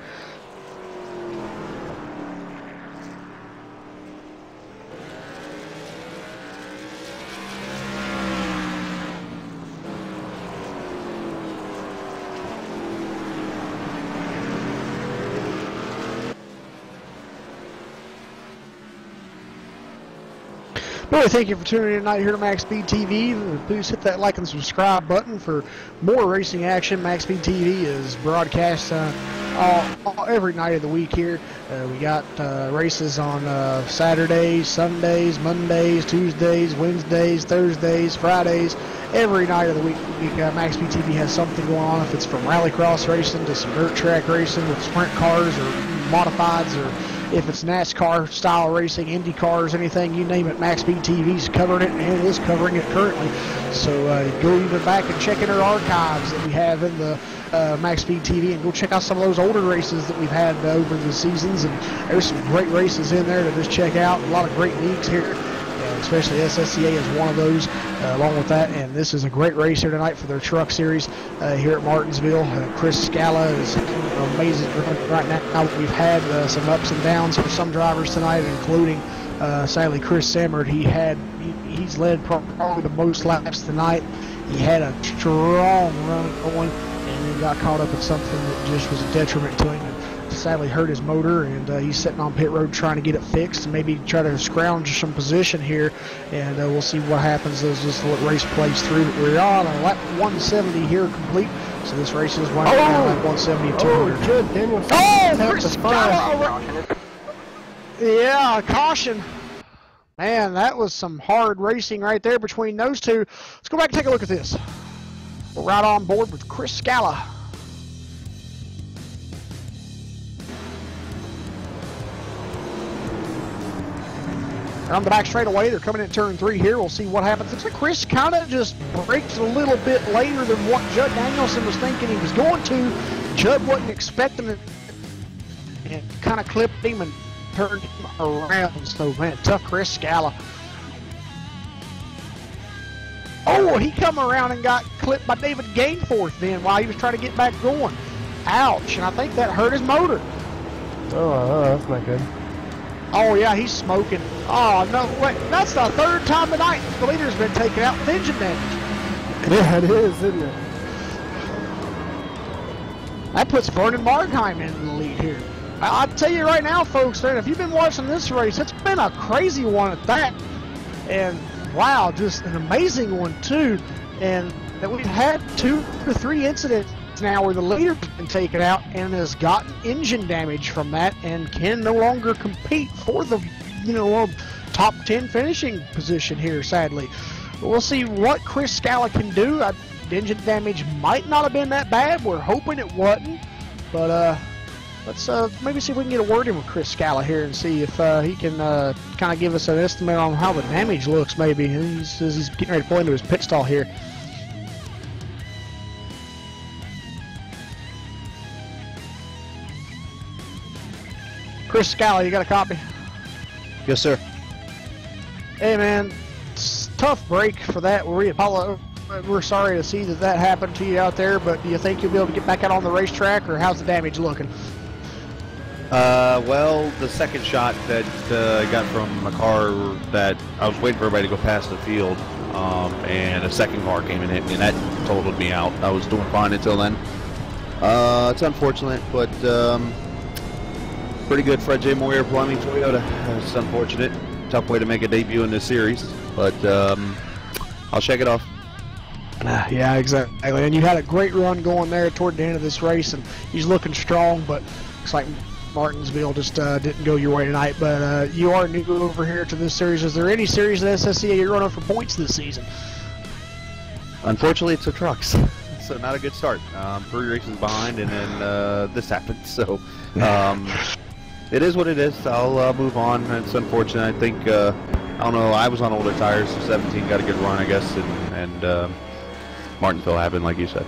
Billy, thank you for tuning in tonight here to MaxSpeedTV. Please hit that like and subscribe button for more racing action. MaxSpeedTV is broadcast every night of the week here. We got races on Saturdays, Sundays, Mondays, Tuesdays, Wednesdays, Thursdays, Fridays. Every night of the week, MaxSpeedTV has something going on. If it's from rallycross racing to some dirt track racing with sprint cars or modifieds, or if it's NASCAR style racing, Indy cars, anything, you name it, MaxSpeedTV's covering it and is covering it currently. So go even back and check in our archives that we have in the MaxSpeedTV and go check out some of those older races that we've had over the seasons. And there's some great races in there to just check out. A lot of great leagues here, especially SSCA is one of those, along with that. And this is a great race here tonight for their truck series here at Martinsville. Chris Scala is amazing right now. We've had some ups and downs for some drivers tonight, including sadly Chris Semmert. He's led probably the most laps tonight. He had a strong run going and then got caught up in something that just was a detriment to him. Sadly hurt his motor, and he's sitting on pit road trying to get it fixed and maybe try to scrounge some position here, and we'll see what happens as this race plays through. We're on a lap 170 here complete, so this race is running around lap 170 and 200. Good, Daniel. Chris Scala. Yeah, caution. Man, that was some hard racing right there between those two. Let's go back and take a look at this. We're right on board with Chris Scala. On the back straightaway, they're coming in turn 3 here. We'll see what happens. Looks like Chris kind of just brakes a little bit later than what Judd Danielson was thinking he was going to. Judd wasn't expecting it and kind of clipped him and turned him around. So, man, tough Chris Scala. Oh, he come around and got clipped by David Gainforth then while he was trying to get back going. Ouch, and I think that hurt his motor. Oh, that's not good. Oh, yeah, he's smoking. Oh, no, wait, that's the third time tonight the leader's been taken out with engine damage. Yeah, it is, isn't it? That puts Vernon Margheim in the lead here. I'll tell you right now, folks, if you've been watching this race, it's been a crazy one at that. And, wow, just an amazing one, too. And that we've had 2 to 3 incidents now where the leader's been taken out and has gotten engine damage from that and can no longer compete for the top 10 finishing position here, sadly. But we'll see what Chris Scala can do. Engine damage might not have been that bad. We're hoping it wasn't, but let's maybe see if we can get a word in with Chris Scala here and see if he can kind of give us an estimate on how the damage looks. Maybe he says he's getting ready to pull into his pit stall here. Chris Scala, you got a copy? Yes, sir. Hey, man, it's a tough break for that. We're sorry to see that happened to you out there, but do you think you'll be able to get back out on the racetrack, or how's the damage looking? Well, the second shot that I got from a car that I was waiting for everybody to go past the field, and a second car came and hit me, and that totaled me out. I was doing fine until then. It's unfortunate, but pretty good Fred J. Moyer Plumbing Toyota. It's unfortunate. Tough way to make a debut in this series, but I'll shake it off. Yeah, exactly. And you had a great run going there toward the end of this race, and he's looking strong, but looks like Martinsville just didn't go your way tonight. But you are new over here to this series. Is there any series at SSCA you're running for points this season? Unfortunately, it's the trucks. So not a good start. 3 races behind, and then this happened. So it is what it is. I'll move on. It's unfortunate. I think I don't know. I was on older tires, so 17 got a good run, I guess, and Martinsville happened, like you said.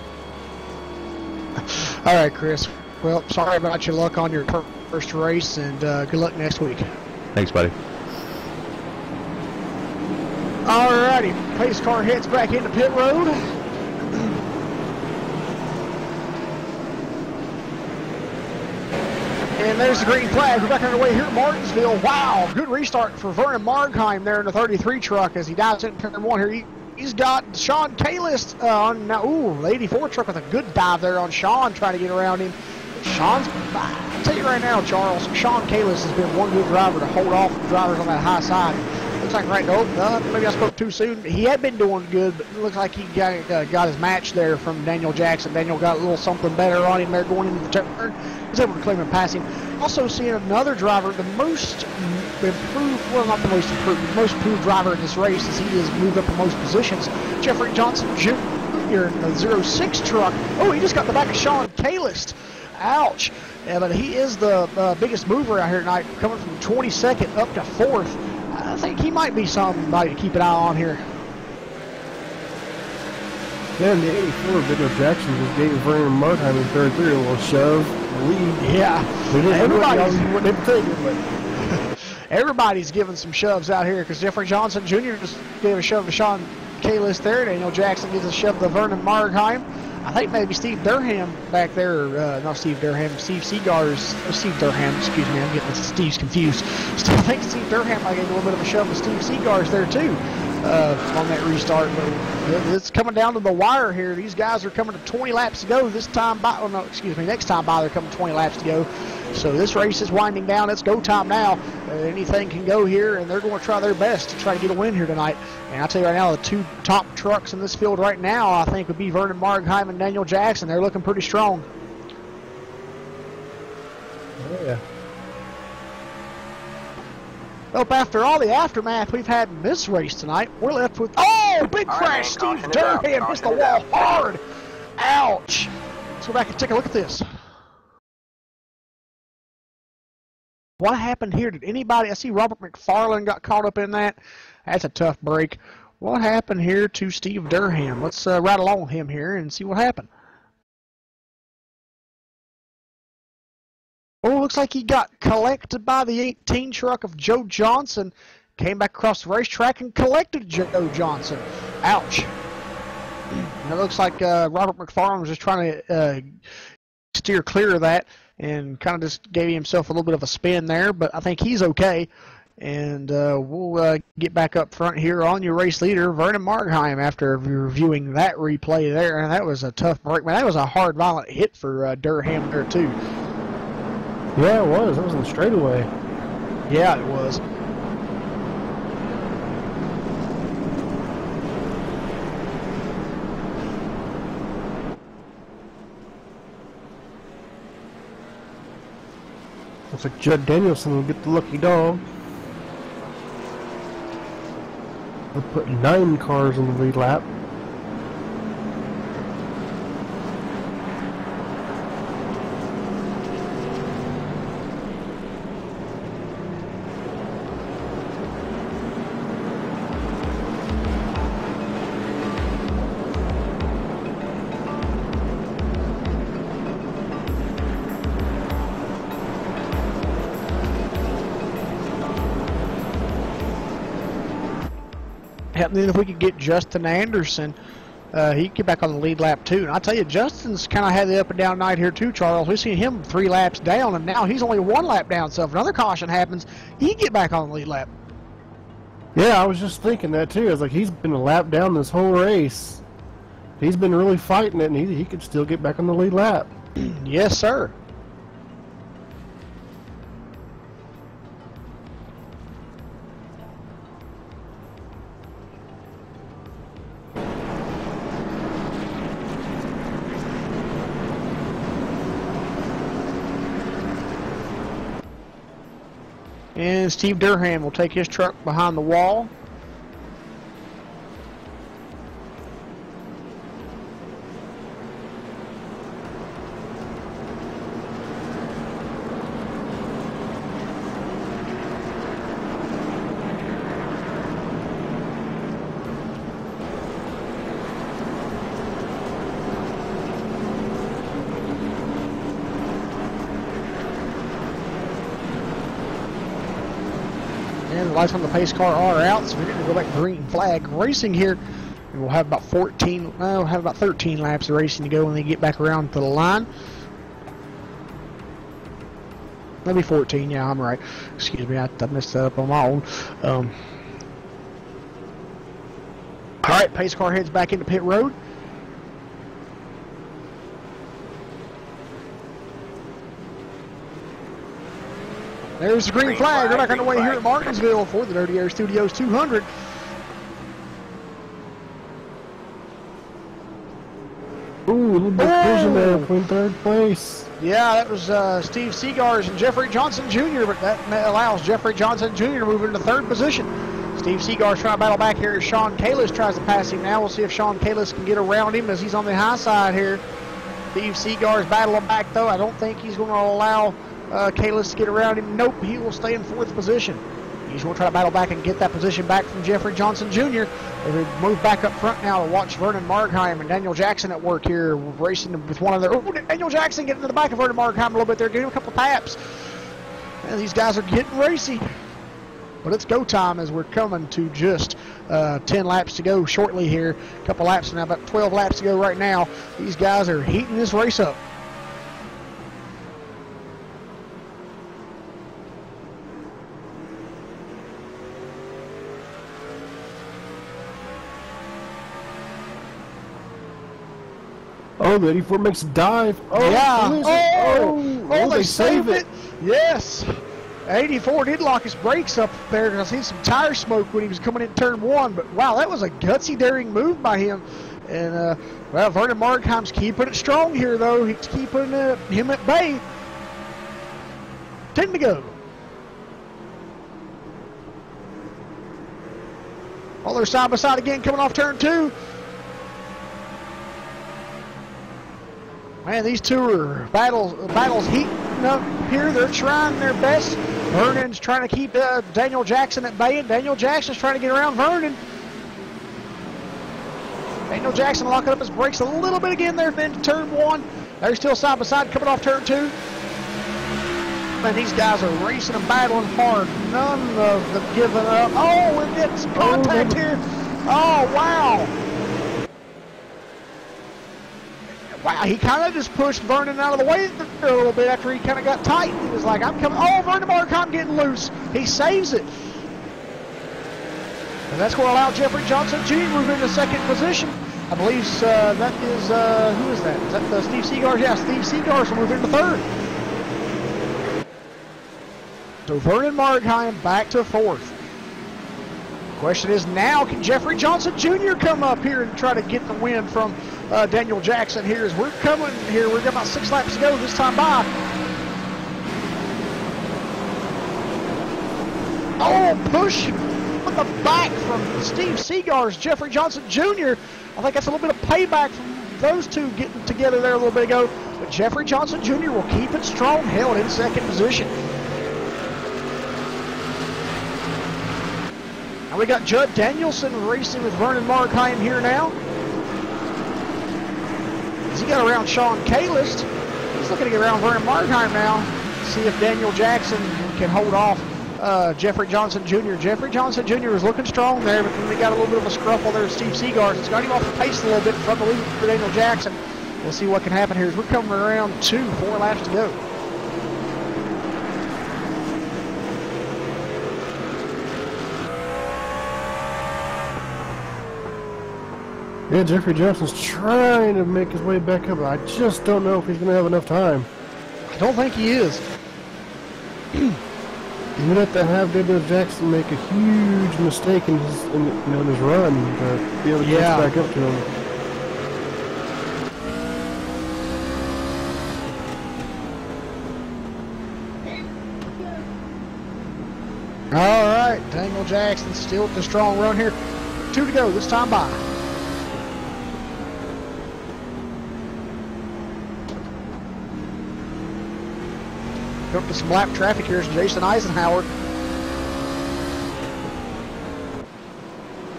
All right, Chris. Well, sorry about your luck on your first race, and good luck next week. Thanks, buddy. All righty. Pace car heads back into pit road. And there's the green flag. We're back underway here at Martinsville. Wow, good restart for Vernon Margheim there in the 33 truck as he dives into turn 1 here. He's got Sean Kalis on now. Ooh, the 84 truck with a good dive there on Sean, trying to get around him. Sean's, I'll tell you right now, Charles, Sean Kalis has been one good driver to hold off the drivers on that high side. Looks like right. Oh, maybe I spoke too soon. He had been doing good, but it looks like he got his match there from Daniel Jackson. Daniel got a little something better on him there going into the turn. Was able to claim and pass him. Also seeing another driver, the most improved, well, not the most improved, the most improved driver in this race as he has moved up in most positions. Jeffrey Johnson Jr. in the 06 truck. Oh, he just got the back of Sean Kalist. Ouch. Yeah, but he is the biggest mover out here tonight, coming from 22nd up to 4th. I think he might be somebody to keep an eye on here. Yeah, in the 84, Daniel Jackson just gave Vernon Markheim in 33 a little shove, lead. Yeah. Everybody's everybody's giving some shoves out here because Jeffrey Johnson Jr. just gave a shove to Sean Kalist there. Daniel Jackson gives a shove to Vernon Markheim. I think maybe Steve Durham back there, not Steve Durham, Steve Durham, excuse me, I'm getting Steve's confused. I think Steve Durham might gave a little bit of a shove to Steve Seagars there too on that restart. But it's coming down to the wire here. These guys are coming to 20 laps to go this time by, oh no, excuse me, next time by they're coming 20 laps to go. So this race is winding down. It's go time now. Anything can go here, and they're going to try their best to try to get a win here tonight. And I'll tell you right now, the two top trucks in this field right now, I think, would be Vernon Markheim and Daniel Jackson. They're looking pretty strong. Oh, yeah. Well, after all the aftermath we've had in this race tonight, we're left with, oh, big crash. Steve Durham hits the wall hard. Ouch. Let's go back and take a look at this. What happened here? Did anybody, I see Robert McFarland got caught up in that. That's a tough break. What happened here to Steve Durham? Let's ride along with him here and see what happened. Oh, looks like he got collected by the 18 truck of Joe Johnson. Came back across the racetrack and collected Joe Johnson. Ouch. And it looks like Robert McFarland was just trying to steer clear of that and kind of just gave himself a little bit of a spin there, but I think he's okay. And we'll get back up front here on your race leader, Vernon Markheim, after reviewing that replay there. And that was a tough break. Man, that was a hard, violent hit for Durham there, too. Yeah, it was. It was in the straightaway. Yeah, it was. Looks like Judd Danielson will get the lucky dog. We'll put 9 cars on the lead lap. And then if we could get Justin Anderson, he could get back on the lead lap too. And I tell you, Justin's kind of had the up and down night here too, Charles. We've seen him 3 laps down, and now he's only 1 lap down. So if another caution happens, he can get back on the lead lap. Yeah, I was just thinking that too. I was like, he's been a lap down this whole race. He's been really fighting it, and he could still get back on the lead lap. Yes, sir. And Steve Durham will take his truck behind the wall. And the lights on the pace car are out, so we're going to go back to green flag racing here. And we'll have about 13 laps of racing to go when they get back around to the line. Maybe 14, yeah, I'm right. Excuse me, I messed that up on my own. Alright, pace car heads back into pit road. There's the green flag. We're back underway here at Martinsville for the Dirty Air Studios 200. Ooh, a little bit of collision there between third place. Yeah, that was Steve Seagars and Jeffrey Johnson Jr., but that allows Jeffrey Johnson Jr. to move into third position. Steve Seagars trying to battle back here as Sean Kalis tries to pass him now. We'll see if Sean Kalis can get around him as he's on the high side here. Steve Seagars battling back, though. I don't think he's going to allow Kalis to get around him. Nope, he will stay in fourth position. He's going to try to battle back and get that position back from Jeffrey Johnson Jr. They move back up front now to watch Vernon Markheim and Daniel Jackson at work here, racing with one of their... Oh, Daniel Jackson getting to the back of Vernon Markheim a little bit there, getting him a couple taps. And these guys are getting racy. But it's go time as we're coming to just 10 laps to go shortly here. A couple laps now, about 12 laps to go right now. These guys are heating this race up. Oh, the 84 makes a dive. Oh, yeah. They saved it. Yes. 84 did lock his brakes up there. I seen some tire smoke when he was coming in turn one. But, wow, that was a gutsy, daring move by him. And, well, Vernon Markheim's keeping it strong here, though. He's keeping him at bay. 10 to go. Well, they're side by side again coming off turn two. Man, these two are battles heating up here. They're trying their best. Vernon's trying to keep Daniel Jackson at bay, and Daniel Jackson's trying to get around Vernon. Daniel Jackson locking up his brakes a little bit again there into turn one. They're still side by side coming off turn two. And these guys are racing and battling hard. None of them giving up. Oh, we're getting some contact here. Oh, wow. Wow, he kind of just pushed Vernon out of the way a little bit after he kind of got tight. He was like, I'm coming. Oh, Vernon Markheim getting loose. He saves it. And that's going to allow Jeffrey Johnson Jr. to move into second position. I believe that is, who is that? Is that Steve Seagars? Yeah, Steve Seagars will move into third. So Vernon Markheim back to fourth. Question is now, can Jeffrey Johnson Jr. come up here and try to get the win from Daniel Jackson here as we're coming here. We've got about 6 laps to go this time by. Oh, push with the back from Steve Seagars, Jeffrey Johnson Jr. I think that's a little bit of payback from those two getting together there a little bit ago. But Jeffrey Johnson Jr. will keep it strong, held in second position. Now we got Judd Danielson racing with Vernon Markheim here now. As he got around Sean Kalis, he's looking to get around Vernon Markheim now. See if Daniel Jackson can hold off Jeffrey Johnson Jr. Jeffrey Johnson Jr. is looking strong there, but then they got a little bit of a scruffle there with Steve Seagars. It's got him off the pace a little bit from the lead for Daniel Jackson. We'll see what can happen here as we're coming around 4 laps to go. Yeah, Jeffrey Johnson's trying to make his way back up. I just don't know if he's going to have enough time. I don't think he is. He's going to have to have Daniel Jackson make a huge mistake in his, in his run to be able to catch back up to him. All right, Daniel Jackson still with the strong run here. 2 to go this time by. Up to some lap traffic here is Jason Eisenhower.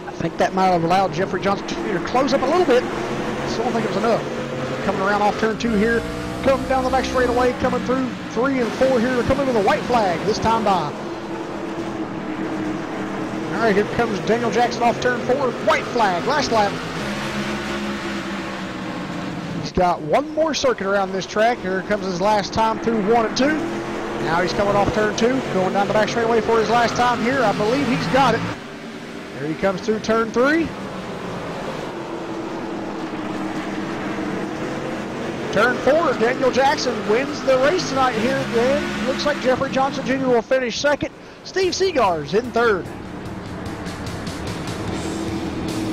I think that might have allowed Jeffrey Johnson to close up a little bit. Still don't think it was enough. Coming around off turn 2 here. Coming down the back straightaway, coming through 3 and 4 here. They're coming with a white flag this time by. All right, here comes Daniel Jackson off turn 4. White flag, last lap. He's got one more circuit around this track. Here comes his last time through 1 and 2. Now he's coming off turn 2, going down the back straightaway for his last time here. I believe he's got it. There he comes through turn 3. Turn 4, Daniel Jackson wins the race tonight here, and looks like Jeffrey Johnson Jr. will finish second. Steve Seagar's in third.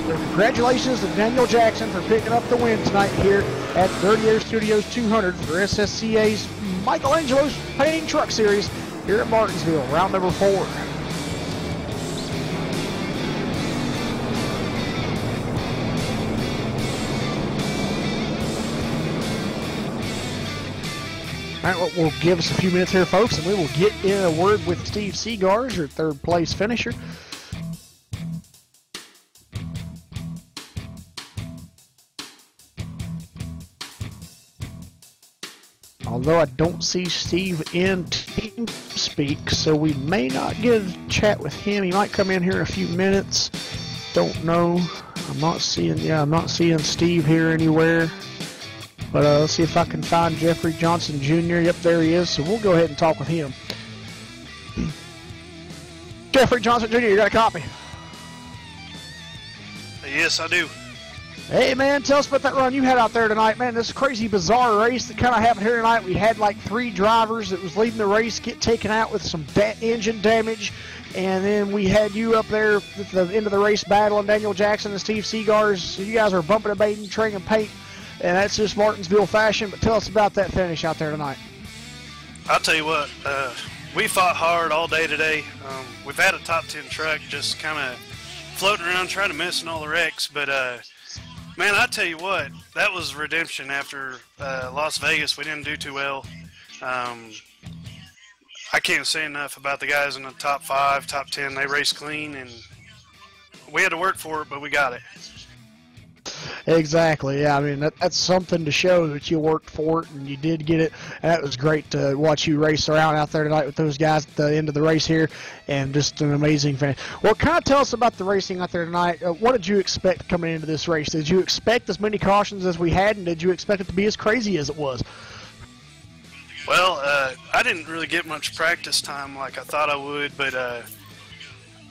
So congratulations to Daniel Jackson for picking up the win tonight here at Dirty Air Studios 200 for SSCA's Michelangelo's Painting Truck Series here at Martinsville, round number 4. All right, well, we'll give us a few minutes here, folks, and we will get in a word with Steve Seagars, your third place finisher. Although I don't see Steve in TeamSpeak, so we may not get a chat with him. He might come in here in a few minutes. Don't know. I'm not seeing Steve here anywhere. But let's see if I can find Jeffrey Johnson Jr. Yep, there he is. So we'll go ahead and talk with him. Jeffrey Johnson Jr., you got a copy? Yes, I do. Hey, man, tell us about that run you had out there tonight. Man, this crazy, bizarre race that kind of happened here tonight. We had like 3 drivers that was leading the race get taken out with some engine damage. And then we had you up there at the end of the race battling Daniel Jackson and Steve Seagars. So you guys are bumping and baiting, trading and paint. And that's just Martinsville fashion, but tell us about that finish out there tonight. I'll tell you what, we fought hard all day today. We've had a top 10 truck just kind of floating around trying to miss in all the wrecks, but man, I tell you what, that was redemption after Las Vegas. We didn't do too well. I can't say enough about the guys in the top 5, top 10. They raced clean, and we had to work for it, but we got it. Exactly. Yeah, I mean, that's something to show that you worked for it and you did get it. And that was great to watch you race around out there tonight with those guys at the end of the race here, and just an amazing finish. Well, kind of tell us about the racing out there tonight. What did you expect coming into this race? Did you expect as many cautions as we had, and did you expect it to be as crazy as it was? Well, I didn't really get much practice time like I thought I would, but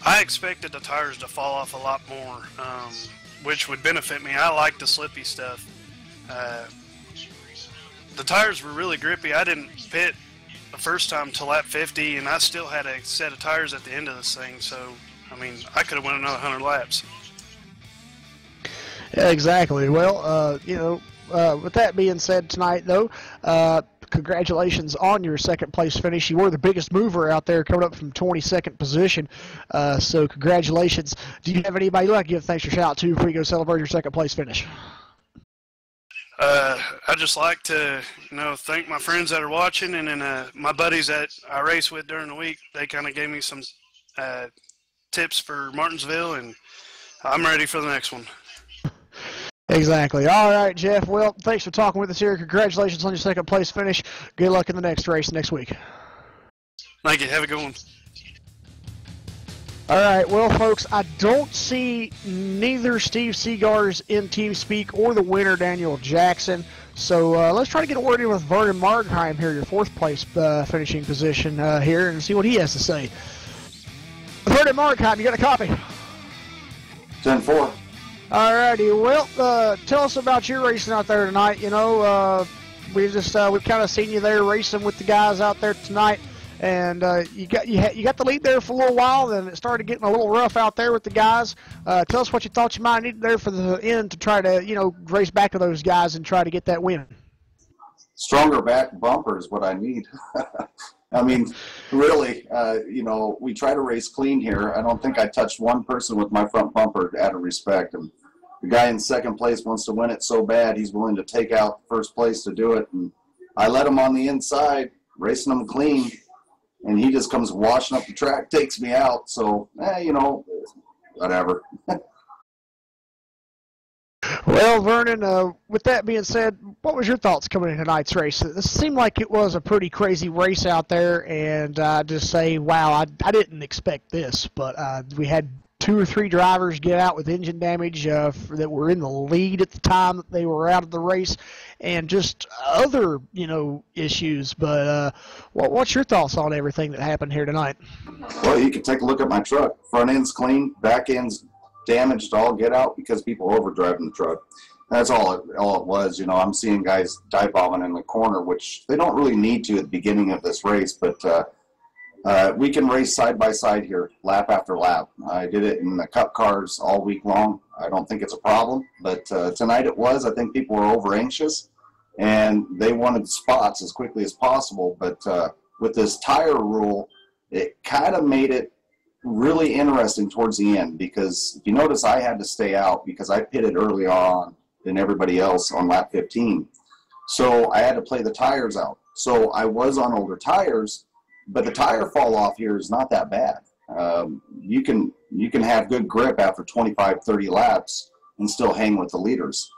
I expected the tires to fall off a lot more. Which would benefit me. I like the slippy stuff. The tires were really grippy. I didn't pit the first time till lap 50, and I still had a set of tires at the end of this thing. So, I mean, I could have won another 100 laps. Yeah, exactly. Well, you know, with that being said tonight, though, congratulations on your second place finish. You were the biggest mover out there, coming up from 22nd position. So congratulations. Do you have anybody you'd like to give thanks or shout out to before you go celebrate your second place finish? I'd just like to, you know, thank my friends that are watching, and then my buddies that I race with during the week. They kind of gave me some tips for Martinsville, and I'm ready for the next one. Exactly. All right, Jeff. Well, thanks for talking with us here. Congratulations on your second place finish. Good luck in the next race next week. Thank you. Have a good one. All right. Well, folks, I don't see neither Steve Seagars in TeamSpeak or the winner, Daniel Jackson. So let's try to get a word in with Vernon Margheim here, your fourth place finishing position here, and see what he has to say. Vernon Margheim, you got a copy? 10-4. Alrighty, well, tell us about your racing out there tonight. You know, we've kind of seen you there racing with the guys out there tonight, and you got the lead there for a little while. Then it started getting a little rough out there with the guys. Tell us what you thought you might need there for the end to try to, you know, race back to those guys and try to get that win. Stronger back bumper is what I need. I mean, really, you know, we try to race clean here. I don't think I touched one person with my front bumper out of respect. And the guy in second place wants to win it so bad, he's willing to take out first place to do it. And I let him on the inside, racing him clean, and he just comes washing up the track, takes me out. So, you know, whatever. Well, Vernon, with that being said, what was your thoughts coming into tonight's race? This seemed like it was a pretty crazy race out there, and I just say, wow, I didn't expect this. But we had 2 or 3 drivers get out with engine damage that were in the lead at the time that they were out of the race, and just other, you know, issues. But what's your thoughts on everything that happened here tonight? Well, you can take a look at my truck. Front end's clean, back end's damaged all get out because people overdriving the truck. That's all it was. You know, I'm seeing guys dive bombing in the corner, which they don't really need to at the beginning of this race, but we can race side by side here, lap after lap. I did it in the Cup cars all week long. I don't think it's a problem, but tonight it was. I think people were over anxious, and they wanted spots as quickly as possible. But with this tire rule, it kind of made it really interesting towards the end, because if you notice, I had to stay out because I pitted early on than everybody else on lap 15. So I had to play the tires out. So I was on older tires, but the tire fall off here is not that bad. You can have good grip after 25, 30 laps and still hang with the leaders.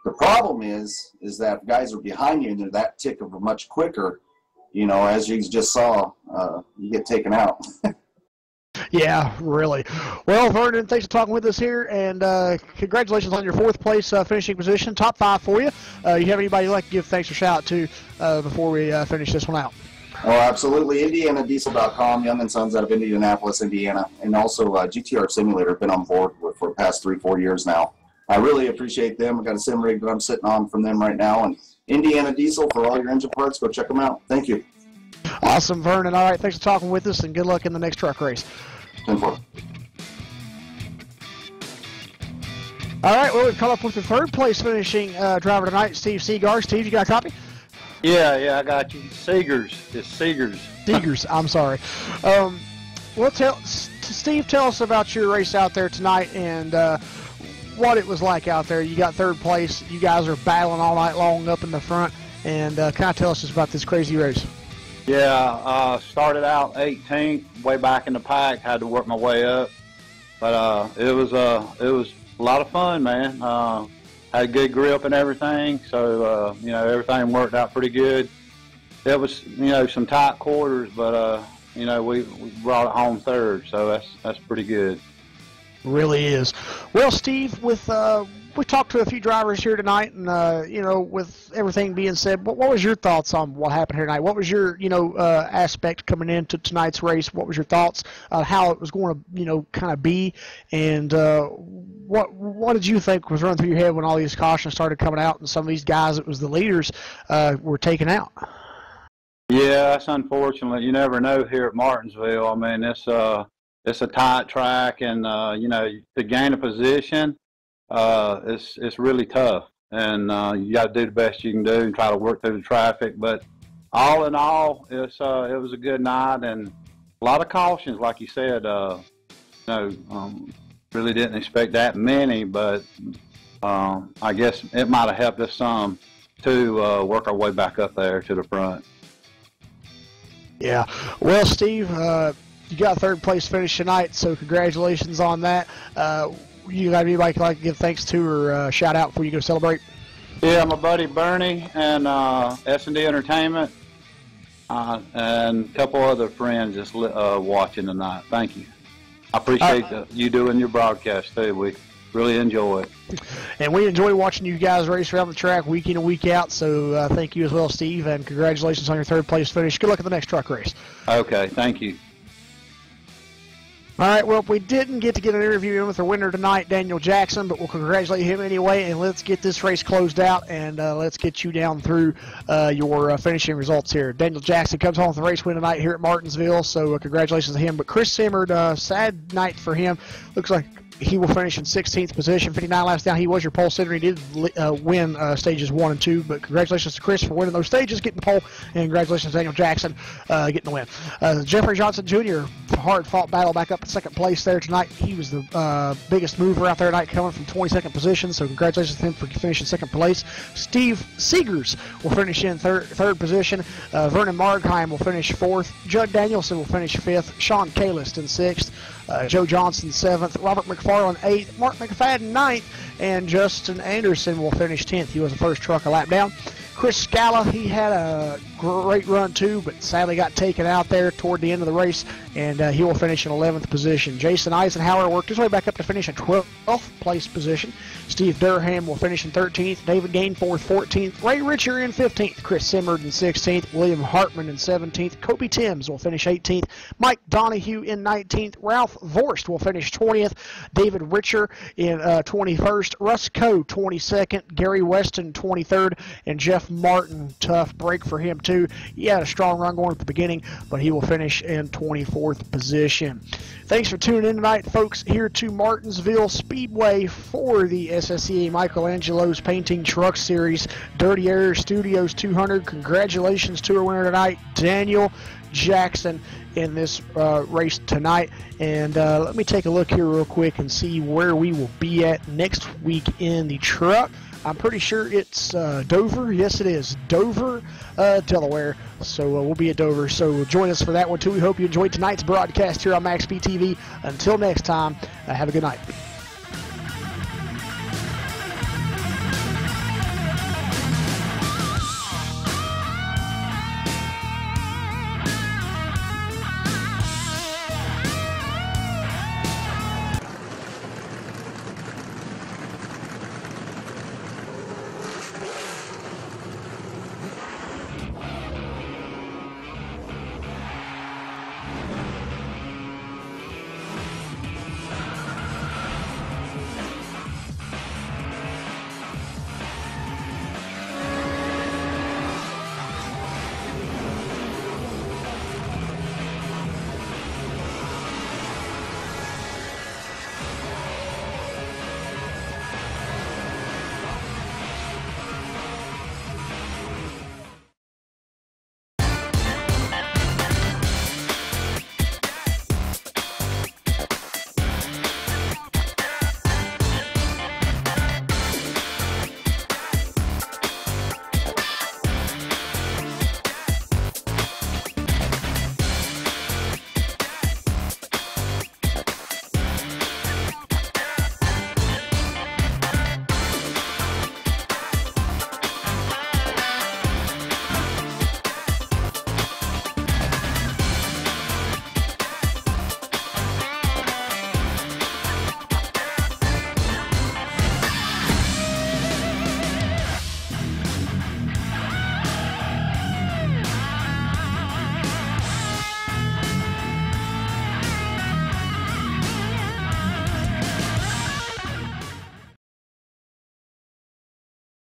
The problem is that if guys are behind you and they're that tick of much quicker, you know, as you just saw, you get taken out. Yeah, really. Well, Vernon, thanks for talking with us here, and congratulations on your 4th place finishing position, top 5 for you. You have anybody you'd like to give thanks or shout out to before we finish this one out? Oh, absolutely. IndianaDiesel.com, Young & Sons out of Indianapolis, Indiana, and also GTR Simulator. Been on board for the past 3-4 years now. I really appreciate them. I've got a sim rig that I'm sitting on from them right now, and Indiana Diesel for all your engine parts. Go check them out. Thank you. Awesome, Vernon. All right, thanks for talking with us, and good luck in the next truck race. 10-4. All right, well, we've come up with the 3rd place finishing driver tonight, Steve Seagar. Steve, you got a copy? Yeah, I got you. Seegers. It's Seegers. Seegers, I'm sorry. Well, Steve, tell us about your race out there tonight and what it was like out there. You got 3rd place. You guys are battling all night long up in the front. And kind of tell us just about this crazy race. Yeah, started out 18th, way back in the pack. Had to work my way up, but it was a lot of fun, man. Had good grip and everything, so you know, everything worked out pretty good. It was, you know, some tight quarters, but you know, we brought it home 3rd, so that's pretty good. Really is. Well, Steve, with we talked to a few drivers here tonight, and you know, with everything being said, what was your thoughts on what happened here tonight? What was your, you know, aspect coming into tonight's race? What was your thoughts on how it was going to, you know, kind of be, and what did you think was running through your head when all these cautions started coming out and some of these guys that was the leaders were taken out? Yeah, that's unfortunate. You never know here at Martinsville. I mean, it's a tight track, and you know, to gain a position, it's really tough, and you got to do the best you can do and try to work through the traffic. But all in all, it was a good night, and a lot of cautions, like you said. You know, really didn't expect that many, but I guess it might have helped us some to work our way back up there to the front. Yeah. Well, Steve, you got 3rd place finish tonight, so congratulations on that. You got anybody you'd like to give thanks to or shout out before you go celebrate? Yeah, my buddy Bernie and S&D Entertainment and a couple other friends just watching tonight. Thank you. I appreciate you doing your broadcast too. We really enjoy it. And we enjoy watching you guys race around the track week in and week out, so thank you as well, Steve, and congratulations on your 3rd place finish. Good luck at the next truck race. Okay, thank you. All right, well, we didn't get to get an interview in with our winner tonight, Daniel Jackson, but we'll congratulate him anyway, and let's get this race closed out, and let's get you down through your finishing results here. Daniel Jackson comes home with the race win tonight here at Martinsville, so congratulations to him. But Chris Simmerd, sad night for him. Looks like he will finish in 16th position, 59 laps down. He was your pole sitter. He did win stages 1 and 2, but congratulations to Chris for winning those stages, getting the pole, and congratulations to Daniel Jackson getting the win. Jeffrey Johnson Jr., hard-fought battle back up in 2nd place there tonight. He was the biggest mover out there tonight, coming from 22nd position, so congratulations to him for finishing 2nd place. Steve Seegers will finish in third position. Vernon Margheim will finish 4th. Judd Danielson will finish 5th. Sean Kalist in 6th. Joe Johnson 7th, Robert McFarland 8th, Mark McFadden 9th, and Justin Anderson will finish 10th. He was the first truck a lap down. Chris Scala, he had a great run too, but sadly got taken out there toward the end of the race, and he will finish in 11th position. Jason Eisenhower worked his way back up to finish in 12th place position. Steve Durham will finish in 13th. David Gainforth 14th. Ray Richer in 15th. Chris Simmerd in 16th. William Hartman in 17th. Kobe Timms will finish 18th. Mike Donahue in 19th. Ralph Vorst will finish 20th. David Richer in 21st. Russ Coe 22nd. Gary Weston 23rd. And Jeff Martin, tough break for him too. He had a strong run going at the beginning, but he will finish in 24th position. Thanks for tuning in tonight, folks, here to Martinsville Speedway for the SSCA Michelangelo's Painting Truck Series Dirty Air Studios 200. Congratulations to our winner tonight, Daniel Jackson, in this race tonight. And let me take a look here real quick and see where we will be at next week in the truck. I'm pretty sure it's Dover. Yes, it is. Dover, Delaware. So we'll be at Dover. So join us for that one, too. We hope you enjoyed tonight's broadcast here on MaxSpeedTV. Until next time, have a good night.